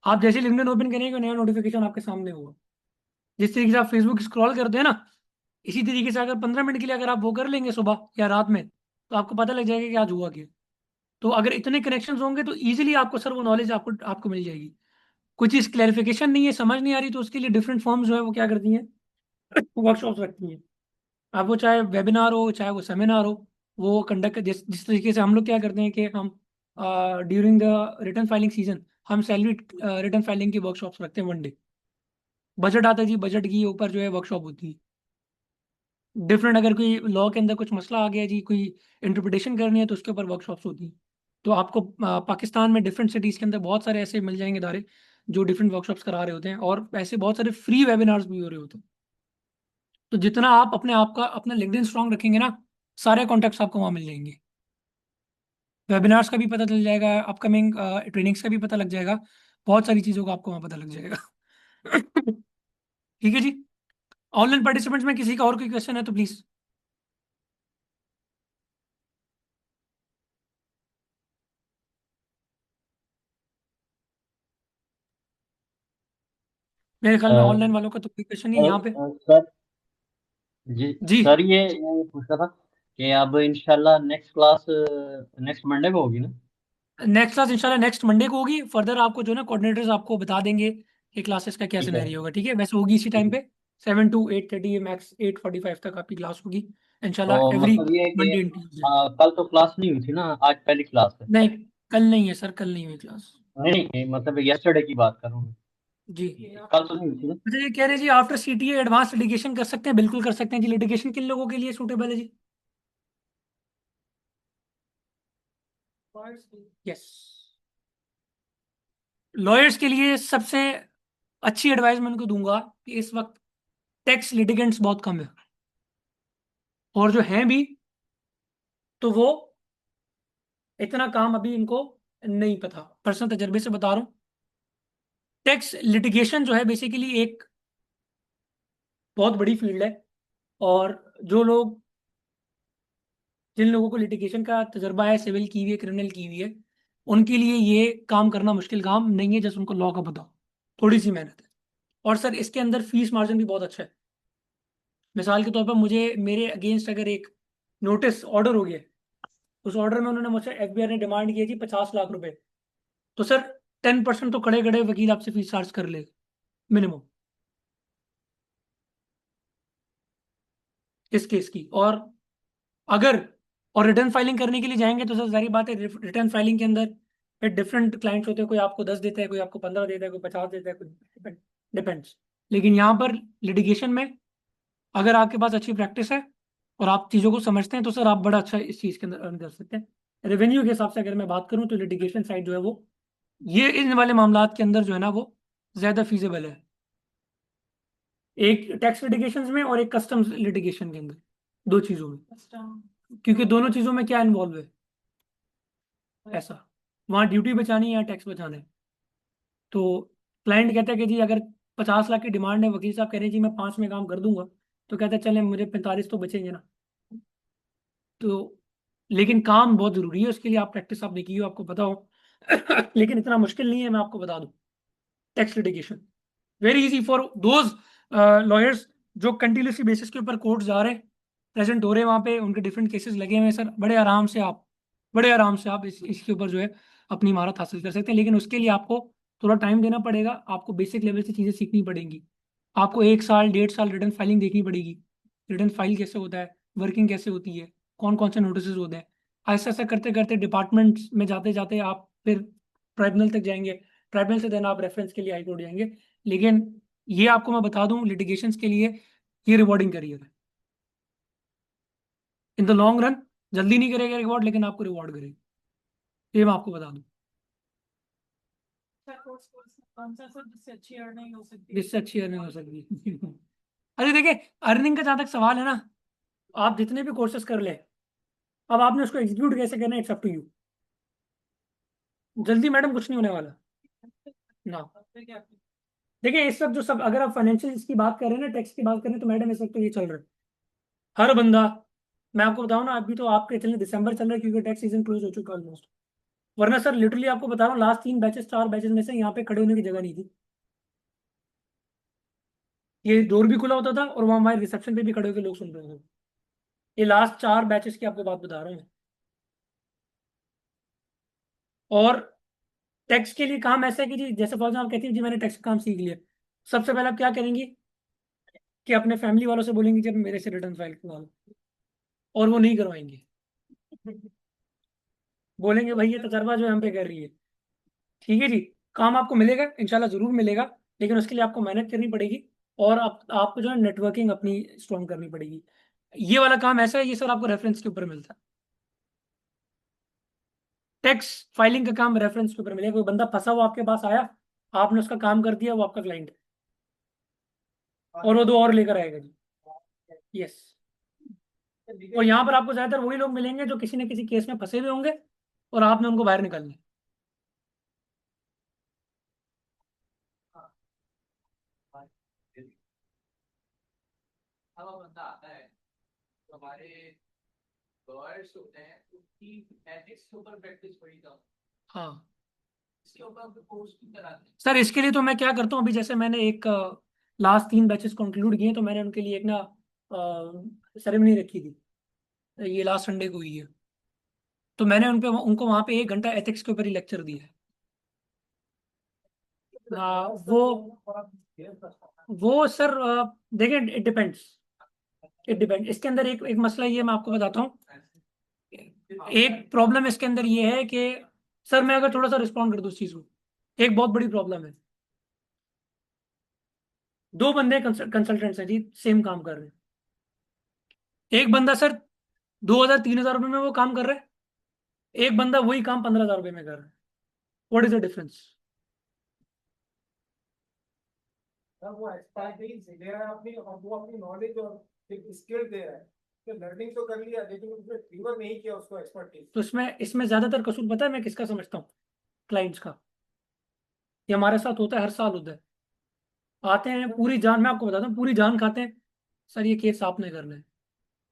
आप जैसे लिंक्डइन ओपन करेंगे नया नोटिफिकेशन आपके सामने होगा। जिस तरीके से आप फेसबुक स्क्रॉल करते हैं ना, इसी तरीके से अगर 15 मिनट के लिए अगर आप वो कर लेंगे सुबह या रात में, तो आपको पता लग जाएगा कि आज हुआ क्या। तो अगर इतने कनेक्शंस होंगे तो इजीली आपको सर वो नॉलेज आपको आपको मिल जाएगी। कोई चीज़ क्लैरिफिकेशन नहीं है, समझ नहीं आ रही, तो उसके लिए डिफरेंट फॉर्म्स जो है वो क्या करती हैं, वर्कशॉप्स रखती हैं। अब वो चाहे वेबिनार हो चाहे वो सेमिनार हो, वो कंडक्ट जिस जिस तरीके से हम लोग क्या करते हैं कि हम during the return filing season हम सैलरी रिटर्न फाइलिंग की वर्कशॉप्स रखते हैं 1 डे। बजट आता है जी, बजट के ऊपर जो है वर्कशॉप होती है। डिफरेंट अगर कोई लॉ के अंदर कुछ मसला आ गया जी, कोई इंटरप्रिटेशन करनी है तो उसके ऊपर वर्कशॉप्स होती हैं। तो आपको पाकिस्तान में डिफरेंट सिटीज़ के अंदर बहुत सारे ऐसे मिल जाएंगे इदारे जो डिफरेंट वर्कशॉप्स करा रहे होते हैं, और ऐसे बहुत सारे फ्री वेबिनार्स भी हो रहे होते हैं। तो जितना आप अपने आप का अपना लिंक्डइन स्ट्रांग रखेंगे ना, सारे कॉन्टैक्ट्स आपको वहाँ मिल जाएंगे। वेबिनार्स का भी पता चल जाएगा, अपकमिंग ट्रेनिंग्स का भी पता लग जाएगा, बहुत सारी चीज़ों का आपको वहाँ पता लग जाएगा। ठीक है जी। ऑनलाइन पार्टिसिपेंट्स में किसी का और कोई क्वेश्चन है तो प्लीज़। मेरे ख्याल में ऑनलाइन वालों का तो कोई क्वेश्चन नहीं है यहाँ पे। सर जी जी, सर, ये पूछ रहा था कि अब इंशाल्लाह नेक्स्ट क्लास नेक्स्ट मंडे को होगी ना? नेक्स्ट क्लास इंशाल्लाह नेक्स्ट मंडे को होगी। फर्दर आपको जो है ना कोऑर्डिनेटर्स आपको बता देंगे कि क्लासेस का क्या ठीक है। सिनेरियो होगा। ठीक है, वैसे होगी इसी ठीक टाइम है। पे 7 to 8:30, मैक्स 8:45 तक आपकी क्लास होगी तो इंशाल्लाह एवरी मतलब ये है कि मंडे एंड ट्यूसडे। कल तो क्लास नहीं हुई थी ना, आज पहली क्लास है? नहीं, कल नहीं है सर, कल नहीं हुई क्लास। नहीं नहीं, मतलब यस्टरडे की बात कर रहा हूँ। जी। कल तो नहीं हुई थी ना? अच्छा, ये कह रहे हैं जी आफ्टर सीटीए एडवांस लिटिगेशन कर सकते हैं? बिल्कुल कर सकते हैं जी। लिटिगेशन किन लोगों के लिए सूटेबल है जी? यस, लॉयर्स के लिए सबसे अच्छी एडवाइस मैं उनको दूंगा कि इस वक्त टैक्स लिटिगेंट्स बहुत कम है, और जो हैं भी तो वो इतना काम अभी इनको नहीं पता। पर्सनल तजर्बे से बता रहा हूँ, टैक्स लिटिगेशन जो है बेसिकली एक बहुत बड़ी फील्ड है, और जो लोग जिन लोगों को लिटिगेशन का तजर्बा है, सिविल की हुई है, क्रिमिनल की हुई है, उनके लिए ये काम करना मुश्किल काम नहीं है, जैसे उनको लॉ का पता हो। थोड़ी सी मेहनत है, और सर इसके अंदर फीस मार्जिन भी बहुत अच्छा है। मिसाल के तौर पर मुझे मेरे अगेंस्ट अगर एक नोटिस ऑर्डर हो गया, उस ऑर्डर में उन्होंने मुझसे एफबीआई ने डिमांड की है जी 50 लाख रुपए, तो सर 10% तो खड़े खड़े वकील आपसे फीस चार्ज कर लेगा मिनिमम इस केस की। और अगर और रिटर्न फाइलिंग करने के लिए जाएंगे तो सर जारी बात है, रिटर्न फाइलिंग के अंदर फिर डिफरेंट क्लाइंट्स होते हैं, कोई आपको 10 देता है, कोई आपको 15 देता है, कोई 50 देता है, कोई डिपेंड्स। लेकिन यहाँ पर लिटिगेशन में अगर आपके पास अच्छी प्रैक्टिस है और आप चीज़ों को समझते हैं तो सर आप बड़ा अच्छा इस चीज़ के अंदर अर्न कर सकते हैं। रेवेन्यू के हिसाब से अगर मैं बात करूँ तो लिटिगेशन साइड जो है वो ये इन वाले मामलात के अंदर जो है ना वो ज़्यादा फीजिबल है, एक टैक्स लिटिगेशन में और एक कस्टम्स लिटिगेशन के अंदर, दो चीज़ों में। क्योंकि दोनों चीज़ों में क्या इन्वॉल्व है, ऐसा वहाँ ड्यूटी बचानी है या टैक्स बचाना है। तो क्लाइंट कहता है कि जी अगर 50 लाख की डिमांड है, वकील साहब कह रहे हैं जी मैं 5 में काम कर दूंगा, तो कहता है चले मुझे 45 तो बचेंगे ना। तो लेकिन काम बहुत ज़रूरी है, उसके लिए आप प्रैक्टिस आपने की हो, आपको पता हो। लेकिन इतना मुश्किल नहीं है, मैं आपको बता दूं। Tax litigation very easy for those lawyers जो कंटिन्यूसली बेसिस के ऊपर कोर्ट जा रहे हैं, प्रेजेंट हो रहे हैं वहाँ पे, उनके डिफरेंट केसेस लगे हुए हैं सर। बड़े आराम से आप इसके ऊपर जो है अपनी महारत हासिल कर सकते हैं। लेकिन उसके लिए आपको थोड़ा टाइम देना पड़ेगा, आपको बेसिक लेवल से चीज़ें सीखनी पड़ेंगी। आपको 1 साल 1.5 साल रिटर्न फाइलिंग देखनी पड़ेगी, रिटर्न फाइल कैसे होता है, वर्किंग कैसे होती है, कौन कौन से नोटिस होते हैं। ऐसा ऐसा करते करते डिपार्टमेंट्स में जाते जाते आप फिर ट्राइब्यूनल तक जाएंगे, ट्राइब्यूनल से देन आप रेफरेंस के लिए हाई कोर्ट जाएंगे। लेकिन ये आपको मैं बता दूं, लिटिगेशंस के लिए ये रिवॉर्डिंग करियर है। इन द लॉन्ग रन जल्दी नहीं करेगा रिवॉर्ड, लेकिन आपको रिवॉर्ड करेगा, ये मैं आपको बता दूं। अच्छा कोर्स कौन सा सर जिससे अच्छी अर्निंग हो सकती है? जिससे अच्छी अर्निंग हो सकती है। अरे देखिए, अर्निंग का जहां तक सवाल है ना, आप जितने भी कोर्सेज कर ले, अब आपने उसको एग्जीक्यूट कैसे करना है, इट्स अप टू यू। जल्दी मैडम कुछ नहीं होने वाला ना। फिर क्या? देखिए इस वक्त जो सब, अगर आप फाइनेंशियल इसकी बात कर रहे हैं ना, टैक्स की बात कर रहे हैं, तो मैडम इस वक्त तो ये चल रहा है हर बंदा। मैं आपको बताऊं ना, अभी तो आपके चलने दिसंबर चल रहा है क्योंकि टैक्स सीजन क्लोज हो चुका है ऑलमोस्ट। वरना सर लिटरली आपको बता रहा हूँ, लास्ट 3 बैचेस 4 बैचेस में से यहाँ पे खड़े होने की जगह नहीं थी। ये डोर भी खुला होता था और वहाँ हमारे रिसेप्शन पे भी खड़े होकर लोग सुन रहे थे। ये लास्ट 4 बैचेस की आपको बात बता रहा हूँ मैं। और टैक्स के लिए काम ऐसा है कि जी, जैसे फॉर एग्जाम्पल कहती है जी मैंने टैक्स का काम सीख लिया, सबसे पहले आप क्या करेंगी कि अपने फैमिली वालों से बोलेंगे जब मेरे से रिटर्न फाइल करवा लो, और वो नहीं करवाएंगे। बोलेंगे भाई ये तजर्बा जो है हम पे कर रही है। ठीक है जी, काम आपको मिलेगा इंशाल्लाह, जरूर मिलेगा, लेकिन उसके लिए आपको मेहनत करनी पड़ेगी। और आपको जो है नेटवर्किंग अपनी स्ट्रॉन्ग करनी पड़ेगी। ये वाला काम ऐसा है, ये सर आपको रेफरेंस के ऊपर मिलता है। टैक्स फाइलिंग का काम रेफरेंस के ऊपर मिलेगा। कोई बंदा फंसा हुआ आपके पास आया, आपने उसका काम कर दिया, वो आपका क्लाइंट है, और वो 2 और लेकर आएगा जी। यस। और यहाँ पर आपको ज्यादातर वही लोग मिलेंगे जो किसी न किसी केस में फंसे हुए होंगे और आपने उनको बाहर निकालना है। अब बंदा आता है तो हमारे लॉयर्स होते हैं, उनकी एथिक्स के ऊपर प्रैक्टिस बड़ी कम, हाँ इसके ऊपर हम कोर्स भी कराते हैं। सर, इसके लिए तो मैं क्या करता हूँ, अभी जैसे मैंने एक लास्ट 3 बैचेस कंक्लूड किए, तो मैंने उनके लिए एक ना सेरेमनी रखी थी, ये लास्ट संडे को हुई है। तो मैंने उनको वहाँ पे 1 घंटा एथिक्स के ऊपर ही लेक्चर दिया है। वो सर देखिए, इट डिपेंड्स। इसके अंदर एक एक मसला ये मैं आपको बताता हूँ। एक प्रॉब्लम इसके अंदर ये है कि सर मैं अगर थोड़ा सा रिस्पॉन्ड कर दूँ उस चीज़ को, एक बहुत बड़ी प्रॉब्लम है। 2 बंदे कंसल्टेंट्स हैं जी, सेम काम कर रहे हैं। एक बंदा सर 2,000 3,000 रुपये में वो काम कर रहा है, एक बंदा वही काम 15,000 रुपये में कर रहा है। What is the difference? वो एक्सपर्टीज दे रहा है अपनी, और वो अपनी नॉलेज और स्किल दे रहा है। तो लर्निंग तो कर लिया, लेकिन उसने डिलीवर नहीं किया उसको एक्सपर्टीज। तो इसमें इसमें ज्यादातर कसूर पता है मैं किसका समझता हूँ? क्लाइंट्स का। ये हमारे साथ होता है, हर साल होता है। आते हैं पूरी जान, मैं आपको बताता हूँ, पूरी जान खाते हैं, सर ये केस आपने करना है।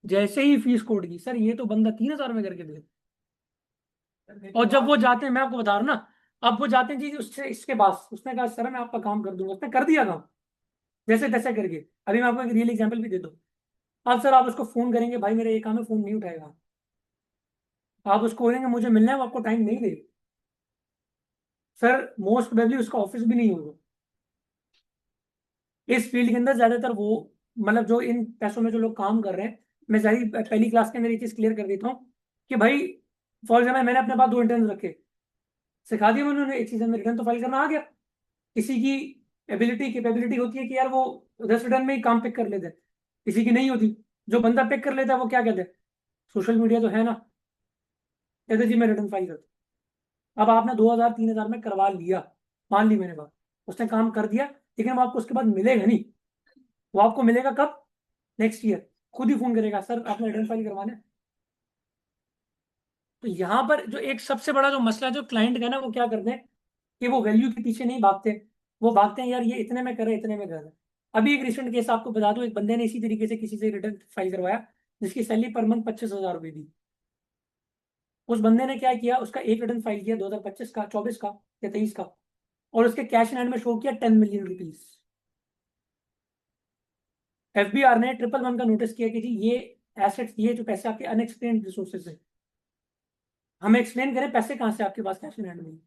जैसे ही फीस कोड की, सर ये तो बंदा 3,000 में करके दे। और जब वो जाते हैं, मैं आपको बता रहा हूँ ना, अब वो जाते हैं जी उससे इसके पास, उसने कहा सर मैं आपका काम कर दूंगा, उसने कर दिया काम जैसे तैसे करके। अभी मैं आपको एक रियल एग्जांपल भी दे दूँ। अब सर आप उसको फोन करेंगे, भाई मेरा ये काम है, फोन नहीं उठाएगा। आप उसको बोलेंगे मुझे मिलना है, वो आपको टाइम नहीं देगा। सर मोस्ट प्रोबेबली उसका ऑफिस भी नहीं होगा। इस फील्ड के अंदर ज्यादातर वो, मतलब जो इन पैसों में जो लोग काम कर रहे हैं, मैं सारी पहली क्लास के अंदर ये चीज क्लियर कर देता हूँ कि भाई, फॉर एग्जाम्पल मैंने अपने पास 2 इंटर्न रखे, सिखा दिया मैंने उन्हें, एक चीज में रिटर्न तो फाइल करना आ गया। किसी की एबिलिटी कैपेबिलिटी होती है कि यार वो 10 रिटर्न में ही काम पिक कर लेते हैं, किसी की नहीं होती। जो बंदा पिक कर लेता है वो क्या कहते हैं, सोशल मीडिया तो है ना, कहते जी मैं रिटर्न फाइल करता हूं। अब आपने 2,000 3,000 में करवा लिया, मान ली मैंने बात, उसने काम कर दिया, लेकिन वो आपको उसके बाद मिलेगा नहीं। वो आपको मिलेगा कब? Next year. खुद ही फोन करेगा, सर आपने रिटर्न फाइल करवाना है। तो यहाँ पर जो एक सबसे बड़ा जो मसला जो क्लाइंट का है ना, वो क्या करते हैं कि वो वैल्यू के पीछे नहीं भागते, वो भागते हैं यार ये इतने में करे, इतने में करे। अभी एक रिसेंट केस आपको बता दूं, एक बंदे ने इसी तरीके से किसी से रिटर्न फाइल करवाया, जिसकी सैलरी पर मंथ 25,000 रुपये थी। उस बंदे ने क्या किया, उसका एक रिटर्न फाइल किया 2025 का, 24 का या 23 का, और उसके कैश इन हैंड में शो किया 10 मिलियन रुपीज। एफबीआर ने 111 का नोटिस किया कि जी ये एसेट्स, ये जो पैसे आपके अनएक्सप्लेन्ड रिसोर्सेज है, हमें एक्सप्लेन करें पैसे कहाँ से आपके पास कैश इन हैंड में।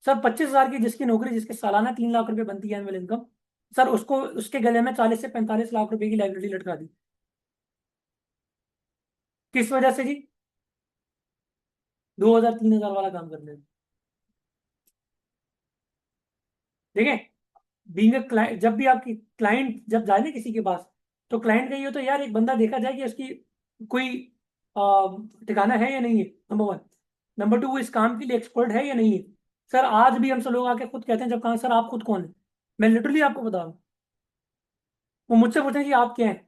सर 25,000 की जिसकी नौकरी, जिसके सालाना 3 लाख रुपए बनती है एनुअल इनकम, सर उसको उसके गले में 40 से 45 लाख रुपए की लाइबिलिटी लटका दी। किस वजह से जी? 2000-3000 वाला काम करने में। ठीक है। बीइंग अ क्लाइंट, जब भी आपकी क्लाइंट जब जाए ना किसी के पास, तो क्लाइंट का ये होता है यार एक बंदा देखा जाए कि उसकी कोई ठिकाना है या नहीं है, नंबर वन। नंबर टू, वो इस काम के लिए एक्सपर्ट है या नहीं है। सर आज भी हमसे लोग आके खुद कहते हैं, जब कहा सर आप खुद कौन है, मैं लिटरली आपको बता रहा हूँ, वो मुझसे पूछते हैं जी आप क्या हैं,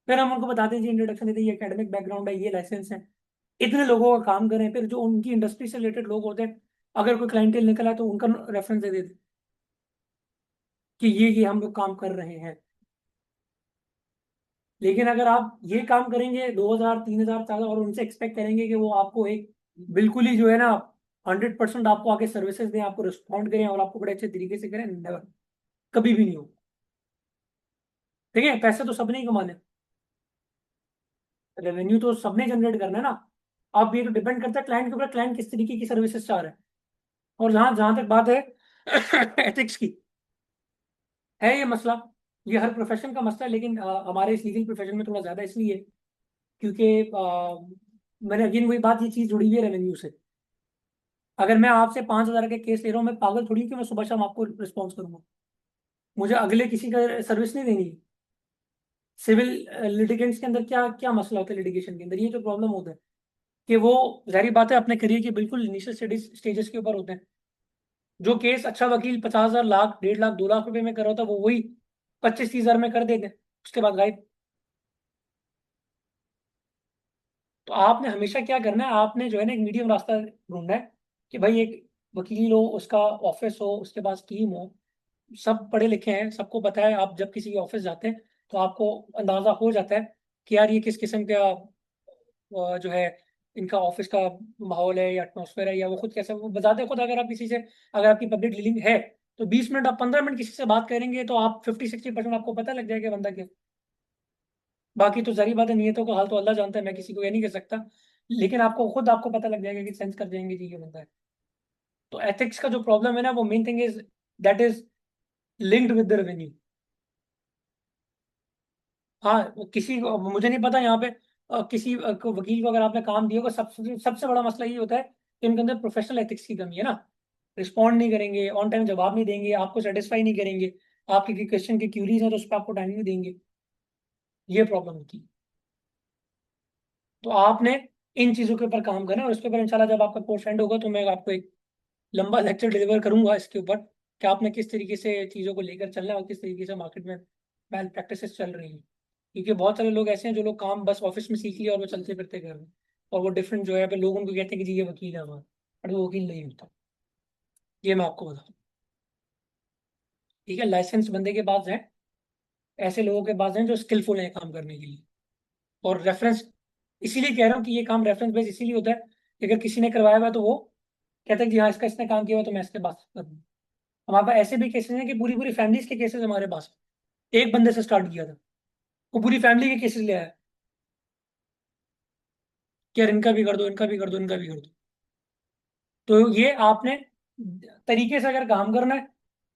फिर हम उनको बताते हैं जी इंट्रोडक्शन देते हैं, ये एकेडमिक बैकग्राउंड है, ये लाइसेंस है। इतने लोगों का काम करें, फिर जो उनकी इंडस्ट्री से रिलेटेड लोग होते हैं, अगर कोई क्लाइंटेल निकला तो उनका रेफरेंस दे देते कि ये हम लोग काम कर रहे हैं। लेकिन अगर आप ये काम करेंगे 2000-3000 4,000 और उनसे एक्सपेक्ट करेंगे कि वो आपको एक बिल्कुल ही जो है ना 100% आपको आगे सर्विसेज दें, आपको रिस्पॉन्ड करें और आपको बड़े अच्छे तरीके से करें, नेवर, कभी भी नहीं हो। ठीक है, पैसे तो सबने ही कमाने, रेवेन्यू तो सबने जनरेट करना है ना। अब ये तो डिपेंड करता है क्लाइंट के ऊपर, क्लाइंट किस तरीके की सर्विसेज चाह रहा है। और जहां जहां तक बात है एथिक्स की, है ये मसला, ये हर प्रोफेशन का मसला है, लेकिन हमारे इस लीगल प्रोफेशन में थोड़ा ज्यादा इसलिए, क्योंकि मैंने अगेन वही बात, ये चीज जुड़ी हुई है रेवेन्यू से। अगर मैं आपसे 5,000 के केस ले रहा हूँ, मैं पागल थोड़ी हूँ कि मैं सुबह शाम आपको रिस्पॉन्स करूंगा, मुझे अगले किसी का सर्विस नहीं देनी है। सिविल लिटिगेंट्स के अंदर क्या क्या मसला होता है, लिटिगेशन के अंदर ये जो प्रॉब्लम होता है कि वो जाहिर बात है अपने करियर के बिल्कुल इनिशियल स्टेजेस के ऊपर होते हैं। जो केस अच्छा वकील 50,000, लाख, 1.5 लाख, 2 लाख रुपए में कर रहा होता है, वो वही 25-30,000 में कर देते हैं, उसके बाद गायब। तो आपने हमेशा क्या करना है, आपने जो है ना एक मीडियम रास्ता ढूंढना है कि भाई एक वकील हो, उसका ऑफिस हो, उसके पास टीम हो, सब पढ़े लिखे हैं, सबको पता है, आप जब किसी ऑफिस जाते हैं तो आपको अंदाजा हो जाता है कि यार ये किस किस्म का जो है इनका ऑफिस का माहौल है या एटमोसफेयर है, या वो खुद कैसे, वो बताते खुद। अगर आप किसी से, अगर आपकी पब्लिक डीलिंग है, तो 20 मिनट आप 15 मिनट किसी से बात करेंगे तो आप 50-60% आपको पता लग जाएगा बंदा क्या। बाकी तो जारी बात है, नियतों का हाल तो अल्लाह जानता है, मैं किसी को ये नहीं कह सकता, लेकिन आपको खुद आपको पता लग जाएगा कि सेंस कर जाएंगे जी ये बंदा है। तो एथिक्स का जो प्रॉब्लम है ना, वो main thing is that is linked with the revenue. हाँ, वो किसी मुझे नहीं पता यहाँ पे किसी वकील को अगर आपने काम दिया होगा, सबसे सबसे बड़ा मसला ये होता है कि उनके अंदर प्रोफेशनल एथिक्स की कमी है ना। रिस्पॉन्ड नहीं करेंगे, ऑन टाइम जवाब नहीं देंगे, आपको सेटिस्फाई नहीं करेंगे, आपकी क्वेश्चन की क्यूरीज हैं तो उस पर आपको टाइम नहीं देंगे, ये प्रॉब्लम होती है। तो आपने इन चीज़ों के ऊपर काम करना है, और उसके ऊपर इंशाल्लाह जब आपका कोर्स एंड होगा तो मैं आपको एक लंबा लेक्चर डिलीवर करूंगा इसके ऊपर कि आपने किस तरीके से चीज़ों को लेकर चलना है और किस तरीके से मार्केट में बैल प्रैक्टिसेस चल रही हैं। क्योंकि बहुत सारे लोग ऐसे हैं जो लोग काम बस ऑफिस में सीख लिया और वो चलते फिरते कर रहे हैं, और वो डिफरेंट जो है, फिर लोग उनको कहते हैं कि जी ये वकील है हमारा, बट वो वकील नहीं होता। ये मैं आपको बता दूं। ठीक है, लाइसेंस बंदे के पास है, ऐसे लोगों के पास हैं जो स्किलफुल हैं काम करने के लिए। और रेफरेंस, इसीलिए कह रहा हूँ कि ये काम रेफरेंस बेस इसीलिए होता है कि अगर किसी ने करवाया हुआ है तो वो कहता है कि हाँ इसका इसने काम किया हुआ तो मैं इसके पास कर दूँ। हमारे पास ऐसे भी केसेस हैं कि पूरी पूरी फैमिलीज के केसेस हमारे पास हैं। एक बंदे से स्टार्ट किया था, वो पूरी फैमिली के केसेस ले आया कि यार इनका भी कर दो, इनका भी कर दो, इनका भी कर दो। तो ये आपने तरीके से अगर काम करना है,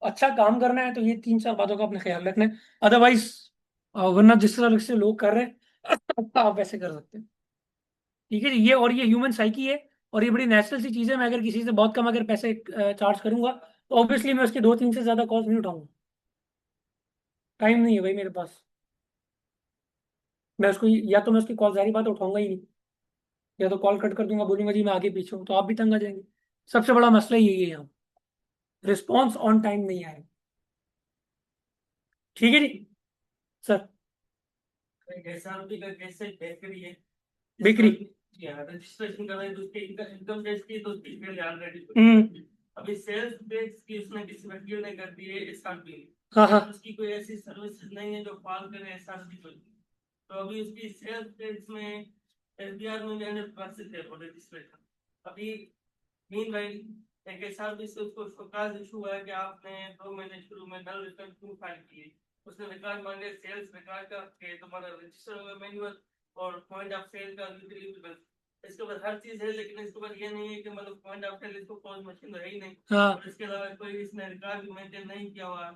अच्छा काम करना है, तो ये 3-4 बातों का अपने ख्याल रखना है। अदरवाइज वरना जिस तरह से लोग कर रहे हैं आप वैसे कर सकते हैं। ठीक है जी, ये और ये ह्यूमन साइकी है, और ये बड़ी नेचुरल सी चीज़ है। मैं अगर किसी से बहुत कम अगर पैसे चार्ज करूंगा तो ऑब्वियसली मैं उसके 2-3 से ज़्यादा कॉल्स नहीं उठाऊंगा, टाइम नहीं है भाई मेरे पास। मैं उसको, या तो मैं उसकी कॉल, जारी बात है, उठाऊंगा ही नहीं, या तो कॉल कट कर दूंगा, बोलूंगा जी मैं आगे पीछे हूँ, तो आप भी तंग आ जाएंगे। सबसे बड़ा मसला यही है यहाँ, रिस्पॉन्स ऑन टाइम नहीं आए। ठीक है जी सर। एग्जाम भी का कैसे बेकरी है, बेकरी। रजिस्ट्रेशन कर रहे हैं तो उसके इनकम टैक्स की तो उसकी पहले ऑलरेडी हम्म। अभी सेल्स बेस की उसने किसी वकील ने कर दी है इसका भी, हाँ हाँ। उसकी कोई ऐसी सर्विसेज नहीं है जो फाल करे ऐसा भी कोई। तो अभी उसकी सेल्स बेस में एफबीआर में मैंने प्रोसेस है फॉर रजिस्ट्रेशन। अभी मीनवाइल एक ऐसा भी से उसको सरकार इशू हुआ है कि आपने 2 महीने शुरू में नल रिटर्न क्यों फाइल किए। उसने रिकॉर्ड मांगे सेल्स रिकॉर्ड का कि तुम्हारा रजिस्टर होगा मैनुअल और पॉइंट ऑफ सेल का यूटिलिटी। इसके बाद हर चीज है, लेकिन इसके बाद ये नहीं है कि मतलब पॉइंट ऑफ सेल इसको कोई मशीन है ही नहीं। हाँ। और इसके अलावा कोई इसने रिकॉर्ड भी मेंटेन नहीं किया हुआ।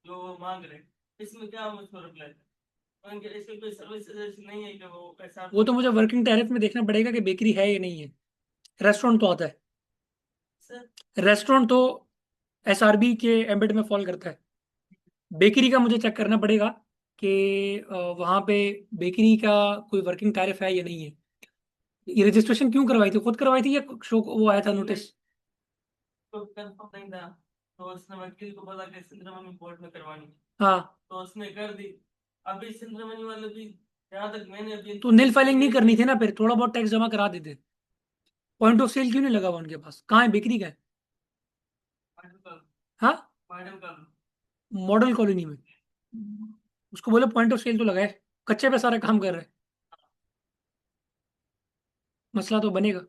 जो वो मांग रहे हैं, इसमें क्या मुझको रिप्लाई उनके इसकी कोई सर्विस नहीं है कि वो पैसा वो तो मुझे वर्किंग टैरिफ में देखना पड़ेगा कि बेकरी है या नहीं है। रेस्टोरेंट तो आता है, सर रेस्टोरेंट तो एसआरबी के एम्बेड में फॉल करता है। बेकरी का मुझे चेक करना पड़ेगा कि वहाँ पे बेकरी का कोई वर्किंग टैरिफ है या नहीं है। ये रजिस्ट्रेशन क्यों करवाई थी, खुद करवाई थी या शो वो आया था नोटिस? तो कंफर्म नहीं था, तो उसने वकील को बोला कि सिंद्रमणि कोर्ट में करवानी है, हाँ, तो उसने कर दी। अभी सिंद्रमणि वाले भी, जहाँ तक मैंने अभी तो नील फाइलिंग नहीं करनी थी ना, फिर थोड़ा बहुत टैक्स जमा करा देते। पॉइंट ऑफ सेल क्यों नहीं लगा हुआ उनके पास, कहाँ है बेकरी का है? हाँ, मैडम का मॉडल कॉलोनी में। उसको बोले पॉइंट ऑफ सेल तो लगाए, कच्चे पे सारा काम कर रहे हैं, मसला तो बनेगा।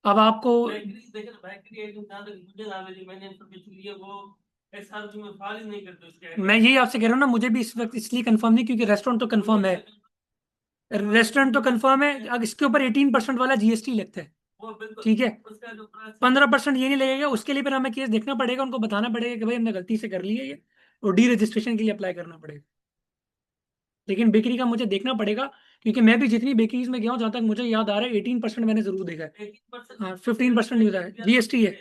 अब आपको बैकरी देखे ना, बैकरी एक जहाँ तक मुझे ना मिली, मैंने इन्फॉर्मेशन ली है, वो एसआरबी में फाइल ही नहीं करते उसके मैं यही आपसे कह रहा हूँ ना, मुझे भी इस वक्त इसलिए कंफर्म नहीं, क्योंकि रेस्टोरेंट तो कंफर्म है, रेस्टोरेंट तो कंफर्म है। अब इसके ऊपर 18% वाला जीएसटी लगता है, वो बिल्कुल ठीक है। उसका जो प्राइस 15% ये नहीं लगेगा, उसके लिए फिर हमें केस देखना पड़ेगा, उनको बताना पड़ेगा कि भाई हमने गलती से कर ली है ये, और डी रजिस्ट्रेशन के लिए अप्लाई करना पड़ेगा। लेकिन बेकरी का मुझे देखना पड़ेगा, क्योंकि मैं भी जितनी बेकरीज में गया हूँ, जहाँ तक मुझे याद आ रहा है 18% मैंने जरूर देखा है। 18% हाँ, 15% नहीं होता है, जीएसटी है।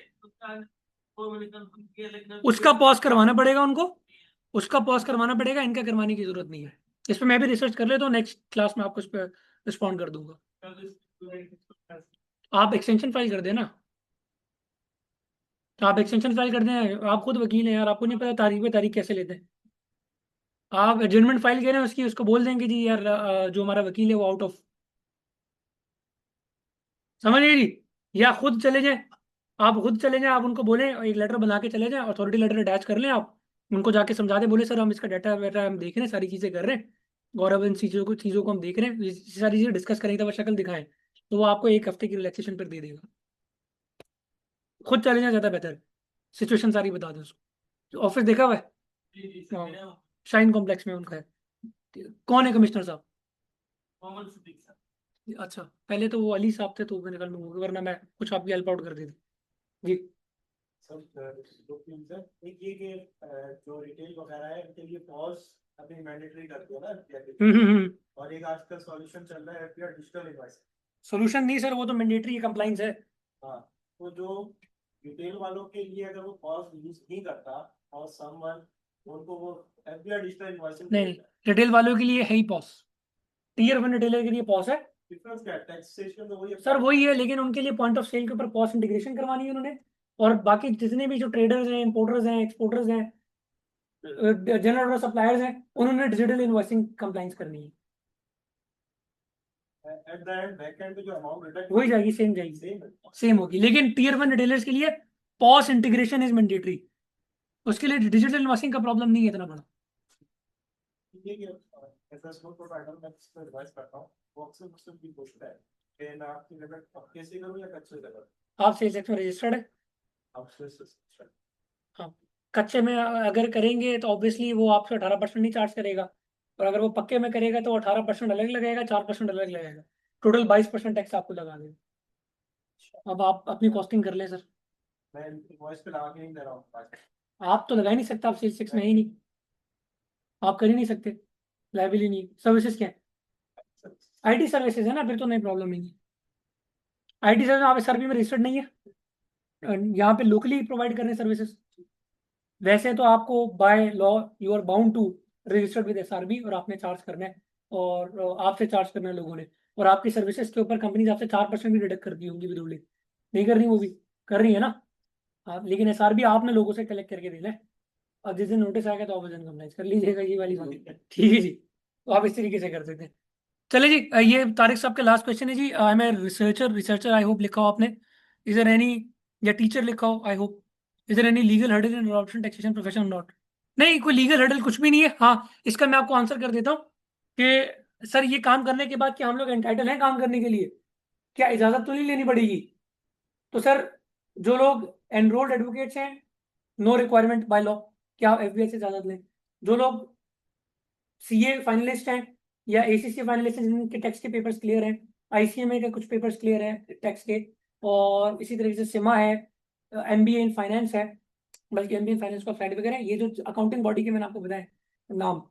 वो मैंने कंफर्म किया, लेकिन उसका पॉज करवाना पड़ेगा उनको, उसका पॉज करवाना पड़ेगा, इनका करवाने की जरूरत नहीं है। इस पर मैं भी रिसर्च कर लेता हूँ, नेक्स्ट क्लास में आपको इस पर रिस्पॉन्ड कर दूंगा। आप एक्सटेंशन फाइल कर देना, तो आप एक्सटेंशन फाइल कर दें, आप खुद वकील हैं यार, आपको नहीं पता तारीख पे तारीख कैसे लेते हैं। आप एडजमेंट फाइल करें उसकी, उसको बोल देंगे जी यार जो हमारा वकील है वो आउट ऑफ, समझ गए जी। या खुद चले जाएं, आप खुद चले जाएं, आप उनको बोलें, एक लेटर बना के चले जाएं, अथॉरिटी लेटर अटैच कर लें आप, उनको जाके समझा दें, बोले सर हम इसका डाटा वेटा हम देख रहे हैं, सारी चीज़ें कर रहे हैं, और अब इन चीज़ों को हम देख रहे हैं, ये सारी चीज़ें डिस्कस करेंगे तब शक्ल दिखाएं, तो वो आपको 1 हफ्ते की रिलैक्सेशन पर दे देगा। खुद चले जाएं, ज़्यादा बेहतर, सिचुएशन सारी बता दें उसको। ऑफिस देखा हुआ है, जी जी सर, मेरा शाइन कॉम्प्लेक्स में उनका है। कौन है कमिश्नर साहब? मोहम्मद सिद्दीक सर। अच्छा, पहले तो वो अली साहब थे, तो मेरे ख्याल में होंगे, वरना मैं कुछ आपकी हेल्प आउट कर देती जी। सर दो तीन सर, एक ये कि जो रिटेल वगैरह है उनके लिए पॉज अभी मैंडेटरी कर दिया ना हम्म। और एक आजकल सॉल्यूशन चल रहा है एफपीआर डिजिटल इनवॉइस। सोल्यूशन नहीं सर, वो तो मैंडेटरी कंप्लाइंस है। हाँ, तो जो रिटेल वालों के लिए अगर वो पॉज यूज नहीं करता और समवन उनको वो एफपीआर डिजिटल इनवॉइसिंग नहीं, रिटेल वालों के लिए है ही पॉस, टीयर 1 रिटेलर के लिए पॉस है। डिफरेंस क्या है? टैक्सेशन तो वही है सर वही है, लेकिन उनके लिए पॉइंट ऑफ सेल के ऊपर पॉस इंटीग्रेशन करवानी है उन्होंने, और बाकी जितने भी जो ट्रेडर्स हैं, इंपोर्टर्स हैं, एक्सपोर्टर्स हैं, जनरल सप्लायर्स हैं, उन्होंने डिजिटल इनवॉइसिंग कंप्लाइंस करनी है। At the end back and पे जो अमाउंट रिटर्न वही जाएगी, सेम जाएगी, सेम है। सेम होगी, लेकिन टीयर 1 रिटेलर्स के लिए पॉस इंटीग्रेशन इज मैंडेटरी, उसके लिए डिजिटल इनवॉइसिंग का प्रॉब्लम नहीं है इतना बड़ा। ये कि एफएसओ प्रोवाइडर मैं इसको एडवाइस करता हूँ, वो अक्सर मुझसे भी पूछता है कि मैं आपकी लेवल अब कैसे करूँ या कच्चे लेवल आप सेल्स टैक्स में रजिस्टर्ड है? आपसे हाँ, कच्चे में अगर करेंगे तो ऑब्वियसली वो आपसे 18% नहीं चार्ज करेगा, और अगर वो पक्के में करेगा तो 18% अलग लगेगा, 4% अलग लगेगा, टोटल 22% टैक्स आपको लगा देगा। अब आप अपनी कॉस्टिंग कर ले सर। मैं वॉइस पे लगा के नहीं दे रहा हूँ। आप तो लगा ही नहीं सकते, आप सेल्स टैक्स में है ही नहीं, आप कर ही नहीं सकते, लाइबिल ही नहीं। सर्विसेज क्या है? आईटी सर्विसेज है ना, फिर तो नहीं प्रॉब्लम नहीं है। आईटी सर्विस आप एसआरबी में रजिस्टर्ड नहीं है, यहाँ पे लोकली प्रोवाइड कर रहे हैं सर्विसेज। वैसे तो आपको by law you are bound to registered with SRB, और आपने चार्ज करना है, और आपसे चार्ज करना है लोगों ने, और आपकी सर्विसेज के ऊपर कंपनीज आपसे 4% भी डिडक्ट करती होंगी विदुली, नहीं कर रही, वो भी कर रही है ना। आप लेकिन एसआरबी आपने लोगों से कलेक्ट करके देना है, और जिस दिन नोटिस आएगा तो आप वजन कंप्लाइंस कर लीजिएगा, ये वाली बात, ठीक है जी। तो आप इस तरीके से कर सकते हैं। चले जी, ये तारिक साहब के लास्ट क्वेश्चन है जी। I am a researcher I hope लिखा हो आपने, इज देयर एनी, या टीचर लिखा हो I hope, is there any legal hurdle in adoption taxation profession not? नहीं, कोई लीगल हर्डल कुछ भी नहीं है। हाँ, इसका मैं आपको आंसर कर देता हूँ कि सर ये काम करने के बाद क्या हम लोग एंटाइटल हैं काम करने के लिए, क्या इजाजत तो नहीं लेनी पड़ेगी? तो सर जो लोग एनरोल्ड एडवोकेट्स हैं, नो रिक्वायरमेंट बाय लॉ कि आप एफबीआई से इजाजत लें। जो लोग सीए फाइनलिस्ट हैं या एसीसी फाइनलिस्ट हैं जिनके टैक्स के पेपर्स क्लियर हैं, आईसीएमए के कुछ पेपर्स क्लियर हैं टैक्स के, और इसी तरीके से सिमा है, एमबीए इन फाइनेंस है, बल्कि एमबीए फाइनेंस का फ्लाइट वगैरह ये जो अकाउंटिंग बॉडी के मैंने आपको बताया नाम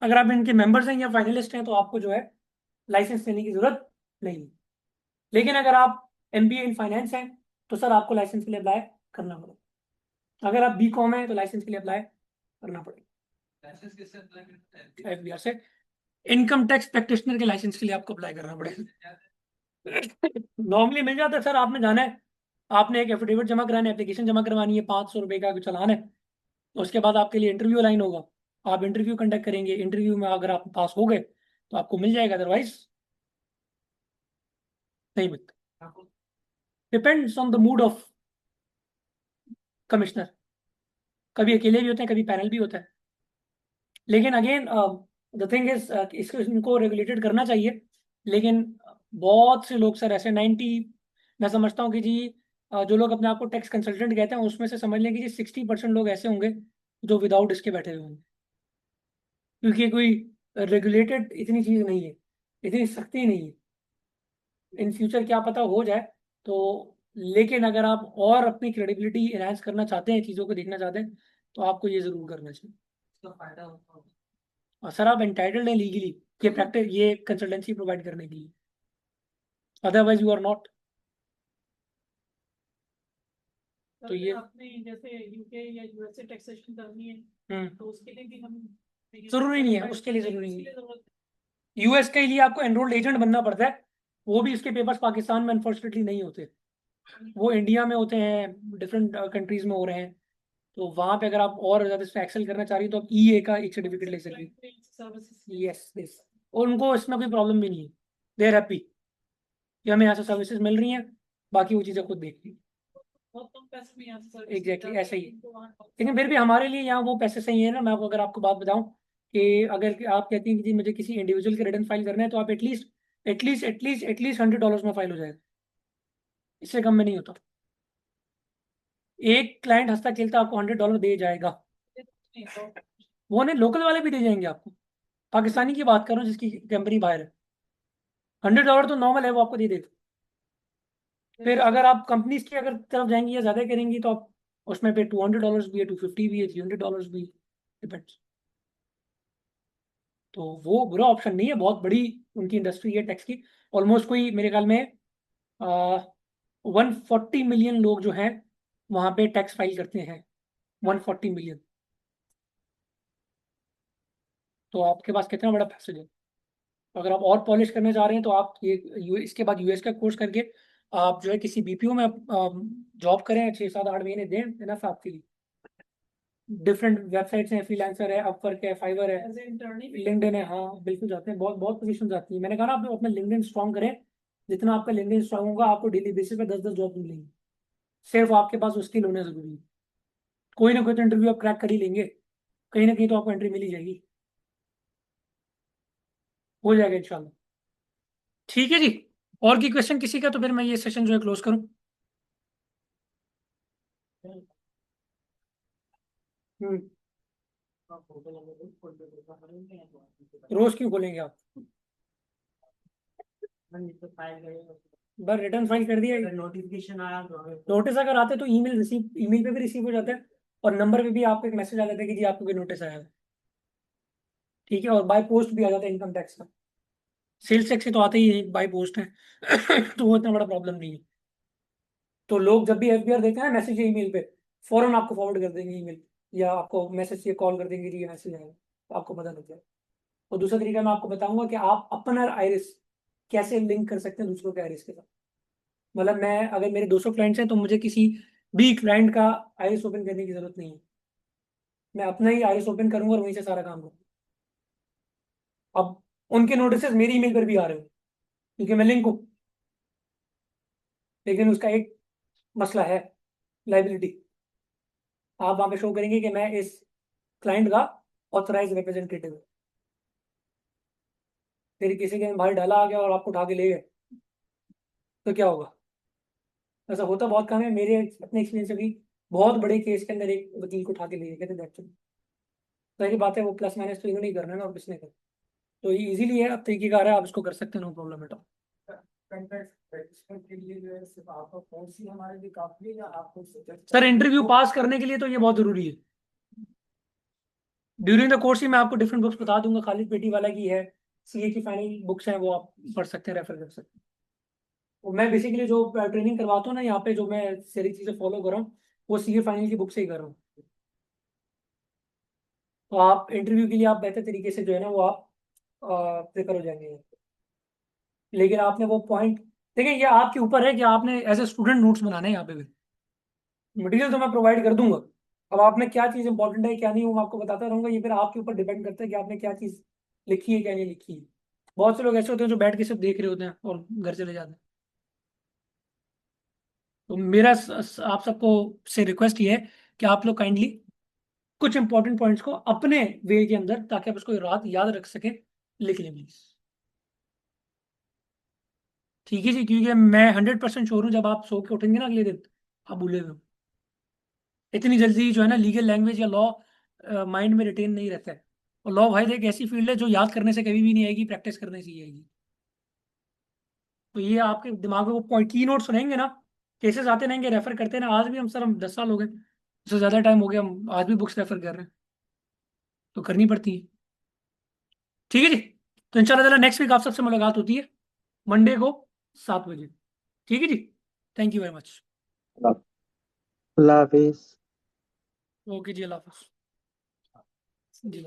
अगर आप इनके मेंबर्स हैं या फाइनलिस्ट हैं तो आपको जो है लाइसेंस लेने की जरूरत नहीं है। लेकिन अगर आप एमबीए इन फाइनेंस हैं तो सर आपको लाइसेंस के लिए अप्लाई करना पड़ेगा। अगर आप बीकॉम है तो लाइसेंस के लिए अप्लाई करना पड़ेगा लाइसेंस किससे अप्लाई करते हैं? एफबीआर से। इनकम टैक्स प्रैक्टिशनर के लाइसेंस के लिए आपको अप्लाई करना पड़ेगा। नॉर्मली मिल जाता है सर, आपने जाना है, आपने एक एफिडेविट जमा कराना है, एप्लीकेशन जमा करवानी है, 500 रुपये का कुछ चालान है। उसके बाद आपके लिए इंटरव्यू लाइन होगा, आप इंटरव्यू कंडक्ट करेंगे, इंटरव्यू में अगर आप पास हो गए तो आपको मिल जाएगा, अदरवाइज नहीं मिलता। Depends on the mood off commissioner, कभी अकेले भी होते हैं, कभी पैनल भी होता है। लेकिन अगेन द थिंग इज इसको इनको रेगुलेटेड करना चाहिए। लेकिन बहुत से लोग सर ऐसे 90, मैं समझता हूँ कि जी जो लोग अपने आप को टैक्स कंसल्टेंट कहते हैं उसमें से समझ लें कि जी 60% लोग ऐसे होंगे जो विदाउट इसके बैठे हुए होंगे, क्योंकि कोई रेगुलेटेड इतनी चीज नहीं है, इतनी सख्ती नहीं है। इन फ्यूचर क्या पता हो जाए तो। लेकिन अगर आप और अपनी क्रेडिबिलिटी एनहांस करना चाहते हैं, चीज़ों को देखना चाहते हैं, तो आपको ये जरूर करना चाहिए। इसका फायदा होता है। और सर आप एंटाइटल्ड हैं लीगली ये प्रैक्टिस, ये कंसल्टेंसी प्रोवाइड करने के लिए, अदरवाइज यू आर नॉट। तो ये अपने जैसे यूके या यूएसए टैक्सेशन करनी है तो उसके लिए भी हम जरूरी नहीं है, उसके लिए जरूरी नहीं है। यूएस के लिए आपको एनरोल्ड एजेंट बनना पड़ता है, वो भी इसके पेपर्स पाकिस्तान में अनफॉर्चुनेटली नहीं होते, वो इंडिया में होते हैं, डिफरेंट कंट्रीज में हो रहे हैं। तो वहां पे अगर आप और ज्यादा इसमें एक्सेल करना चाह रही हो तो आप ईए का एक सर्टिफिकेट ले सकती हैं। यस यस, और उनको इसमें कोई प्रॉब्लम भी नहीं है, दे आर हैप्पी कि हमें यहाँ से सर्विसेज मिल रही हैं, बाकी वो चीज़ें खुद देखती। बहुत कम पैसे में यहाँ से एग्जैक्टली ऐसा ही है। लेकिन फिर भी हमारे लिए यहाँ वो पैसे सही है ना। मैं अगर आपको बात बताऊं कि अगर आप कहती हैं कि जी मुझे किसी इंडिविजुअल के रिटर्न फाइल करना है तो आप एटलीस्ट $100 में फाइल हो जाएगा, इससे कम में नहीं होता। एक क्लाइंट हंसता खेलता आपको $100 दे जाएगा, वो नहीं लोकल वाले भी दे जाएंगे आपको। पाकिस्तानी की बात कर रहा हूँ जिसकी कंपनी बाहर है, $100 तो नॉर्मल है, वो आपको दे देगा। फिर अगर आप कंपनीज की अगर तरफ जाएंगी या ज्यादा करेंगी तो आप उसमें पे $200 भी है, 250 भी है, $300 भी, डिपेंड्स। तो वो बुरा ऑप्शन नहीं है, बहुत बड़ी उनकी इंडस्ट्री है टैक्स की। ऑलमोस्ट कोई मेरे ख्याल में 140 मिलियन लोग जो हैं वहां पे टैक्स फाइल करते हैं, 140 मिलियन। तो आपके पास कितना बड़ा पैसेज है। अगर आप और पॉलिश करने जा रहे हैं तो आप ये इसके बाद यूएस का कोर्स करके आप जो है किसी बीपीओ में जॉब करें, 6 7 8 महीने दें, इनफ आपके लिए। डिफरेंट वेबसाइट्स हैं, फ्रीलांसर है, अपवर्क है, फाइवर है, लिंक्डइन है, हाँ बिल्कुल जाते हैं, बहुत बहुत पोजीशन आती है। मैंने कहा ना आप अपना लिंक्डइन स्ट्रॉन्ग करें, जितना आपका लिंक्डइन स्ट्रॉन्ग होगा आपको डेली बेसिस पे 10 10 जॉब मिलेंगी। सिर्फ आपके पास वो स्किल होना जरूरी है। कोई ना कोई तो इंटरव्यू आप क्रैक कर ही लेंगे, कहीं ना कहीं तो आपको एंट्री मिल ही जाएगी, हो जाएगा इंशाल्लाह। ठीक है जी, और की क्वेश्चन किसी का, तो फिर मैं ये सेशन जो है क्लोज करूँ। रोज क्यों खोलेंगे आप, बस रिटर्न फाइल कर दिया, नोटिफिकेशन आया नोटिस अगर आते तो ईमेल पे भी रिसीव हो जाता है, और नंबर पे भी आपको एक मैसेज आ जाता है कि जी आपको कोई नोटिस आया है। ठीक है, और बाय पोस्ट भी आ जाता है इनकम टैक्स का। सेल्स टैक्स से तो आते ही है, बाय पोस्ट है तो वो इतना बड़ा प्रॉब्लम नहीं है। तो लोग जब भी एफबीआर देते हैं मैसेज या ईमेल पे, फौरन आपको फॉरवर्ड कर देंगे ईमेल, या आपको मैसेज या कॉल कर देंगे जी ये मैसेज आया, तो आपको पता लग जाए। और दूसरा तरीका मैं आपको बताऊंगा कि आप अपना आइरिस कैसे लिंक कर सकते हैं दूसरों के आइरिस के साथ। मतलब मैं अगर मेरे 200 क्लाइंट्स हैं तो मुझे किसी भी क्लाइंट का आइरिस ओपन करने की जरूरत नहीं है, मैं अपना ही आइरिस ओपन करूंगा और वहीं से सारा काम करूंगा। अब उनके नोटिस मेरी ईमेल पर भी आ रहे हो क्योंकि मैं लिंक हूं, लेकिन उसका एक मसला है, लाइबिलिटी। आप वहां पे शो करेंगे कि मैं इस क्लाइंट का ऑथराइज रिप्रेजेंटेटिव हूँ, फिर किसी के बाहर डाला आ गया और आपको उठा के ले गए तो क्या होगा। ऐसा होता बहुत कम है, मेरे अपने एक्सपीरियंस से भी बहुत बड़े केस के अंदर एक वकील को उठा के ले गए, कहते दैट्स इट। सारी बात है, वो प्लस माइनस तो इन्होंने ही करना है ना, और किसने करना। तो ये इजीली है, अब तरीकेकार है, आप इसको कर सकते हैं, no problem at all. Practice के लिए जो है सिर्फ आपका कोर्स ही हमारे लिए काफी है या आपको सर इंटरव्यू पास करने के लिए तो ये बहुत जरूरी है। ड्यूरिंग द कोर्स ही मैं आपको डिफरेंट बुक्स बता दूंगा, खालिद पेटी वाला की है, सीए की फाइनल बुक्स हैं, वो आप पढ़ सकते हैं, रेफर कर सकते हैं। और मैं बेसिकली जो ट्रेनिंग करवाता हूँ ना यहाँ पे, जो मैं सारी चीज़ें फॉलो कर रहा हूँ वो सीए फाइनल की बुक से ही कर रहा हूँ। तो आप इंटरव्यू के लिए आप बेहतर तरीके से जो है ना वो आप प्रिपेयर हो जाएंगे। लेकिन आपने वो पॉइंट, देखिए ये आपके ऊपर है कि आपने एज ए स्टूडेंट नोट्स बनाने हैं। यहाँ पे भी मटेरियल तो मैं प्रोवाइड कर दूंगा, अब आप में क्या चीज़ इंपॉर्टेंट है क्या नहीं वो मैं आपको बताता रहूंगा। ये फिर आपके ऊपर डिपेंड करता है कि आपने क्या चीज़ लिखी है क्या नहीं लिखी है। बहुत से लोग ऐसे होते हैं जो बैठ के सिर्फ देख रहे होते हैं और घर चले जाते हैं। तो मेरा आप सबको से रिक्वेस्ट ये है कि आप लोग काइंडली कुछ इंपॉर्टेंट पॉइंट्स को अपने वे के अंदर, ताकि आप उसको रात याद रख सकें, लिख लें प्लीज। ठीक है जी, क्योंकि मैं 100% श्योर हूँ जब आप सो के उठेंगे ना अगले दिन, आप भूले हुए हो। इतनी जल्दी जो है ना लीगल लैंग्वेज या लॉ माइंड में रिटेन नहीं रहता है। और लॉ भाई एक ऐसी फील्ड है जो याद करने से कभी भी नहीं आएगी, प्रैक्टिस करने से ही आएगी। तो ये आपके दिमाग में वो पॉइंट की नोट सुनेंगे ना, केसेस आते रहेंगे, रेफर करते हैं ना। आज भी हम सर, हम 10 साल हो गए, उससे ज़्यादा टाइम हो गया, हम आज भी बुक्स रेफर कर रहे हैं, तो करनी पड़ती है। ठीक है जी, तो इंशाल्लाह ताला नेक्स्ट वीक आप सबसे मुलाकात होती है मंडे को 7 बजे। ठीक है जी, थैंक यू वेरी मच। अल्लाह हाफिज। ओके जी, अल्लाह हाफिज जी।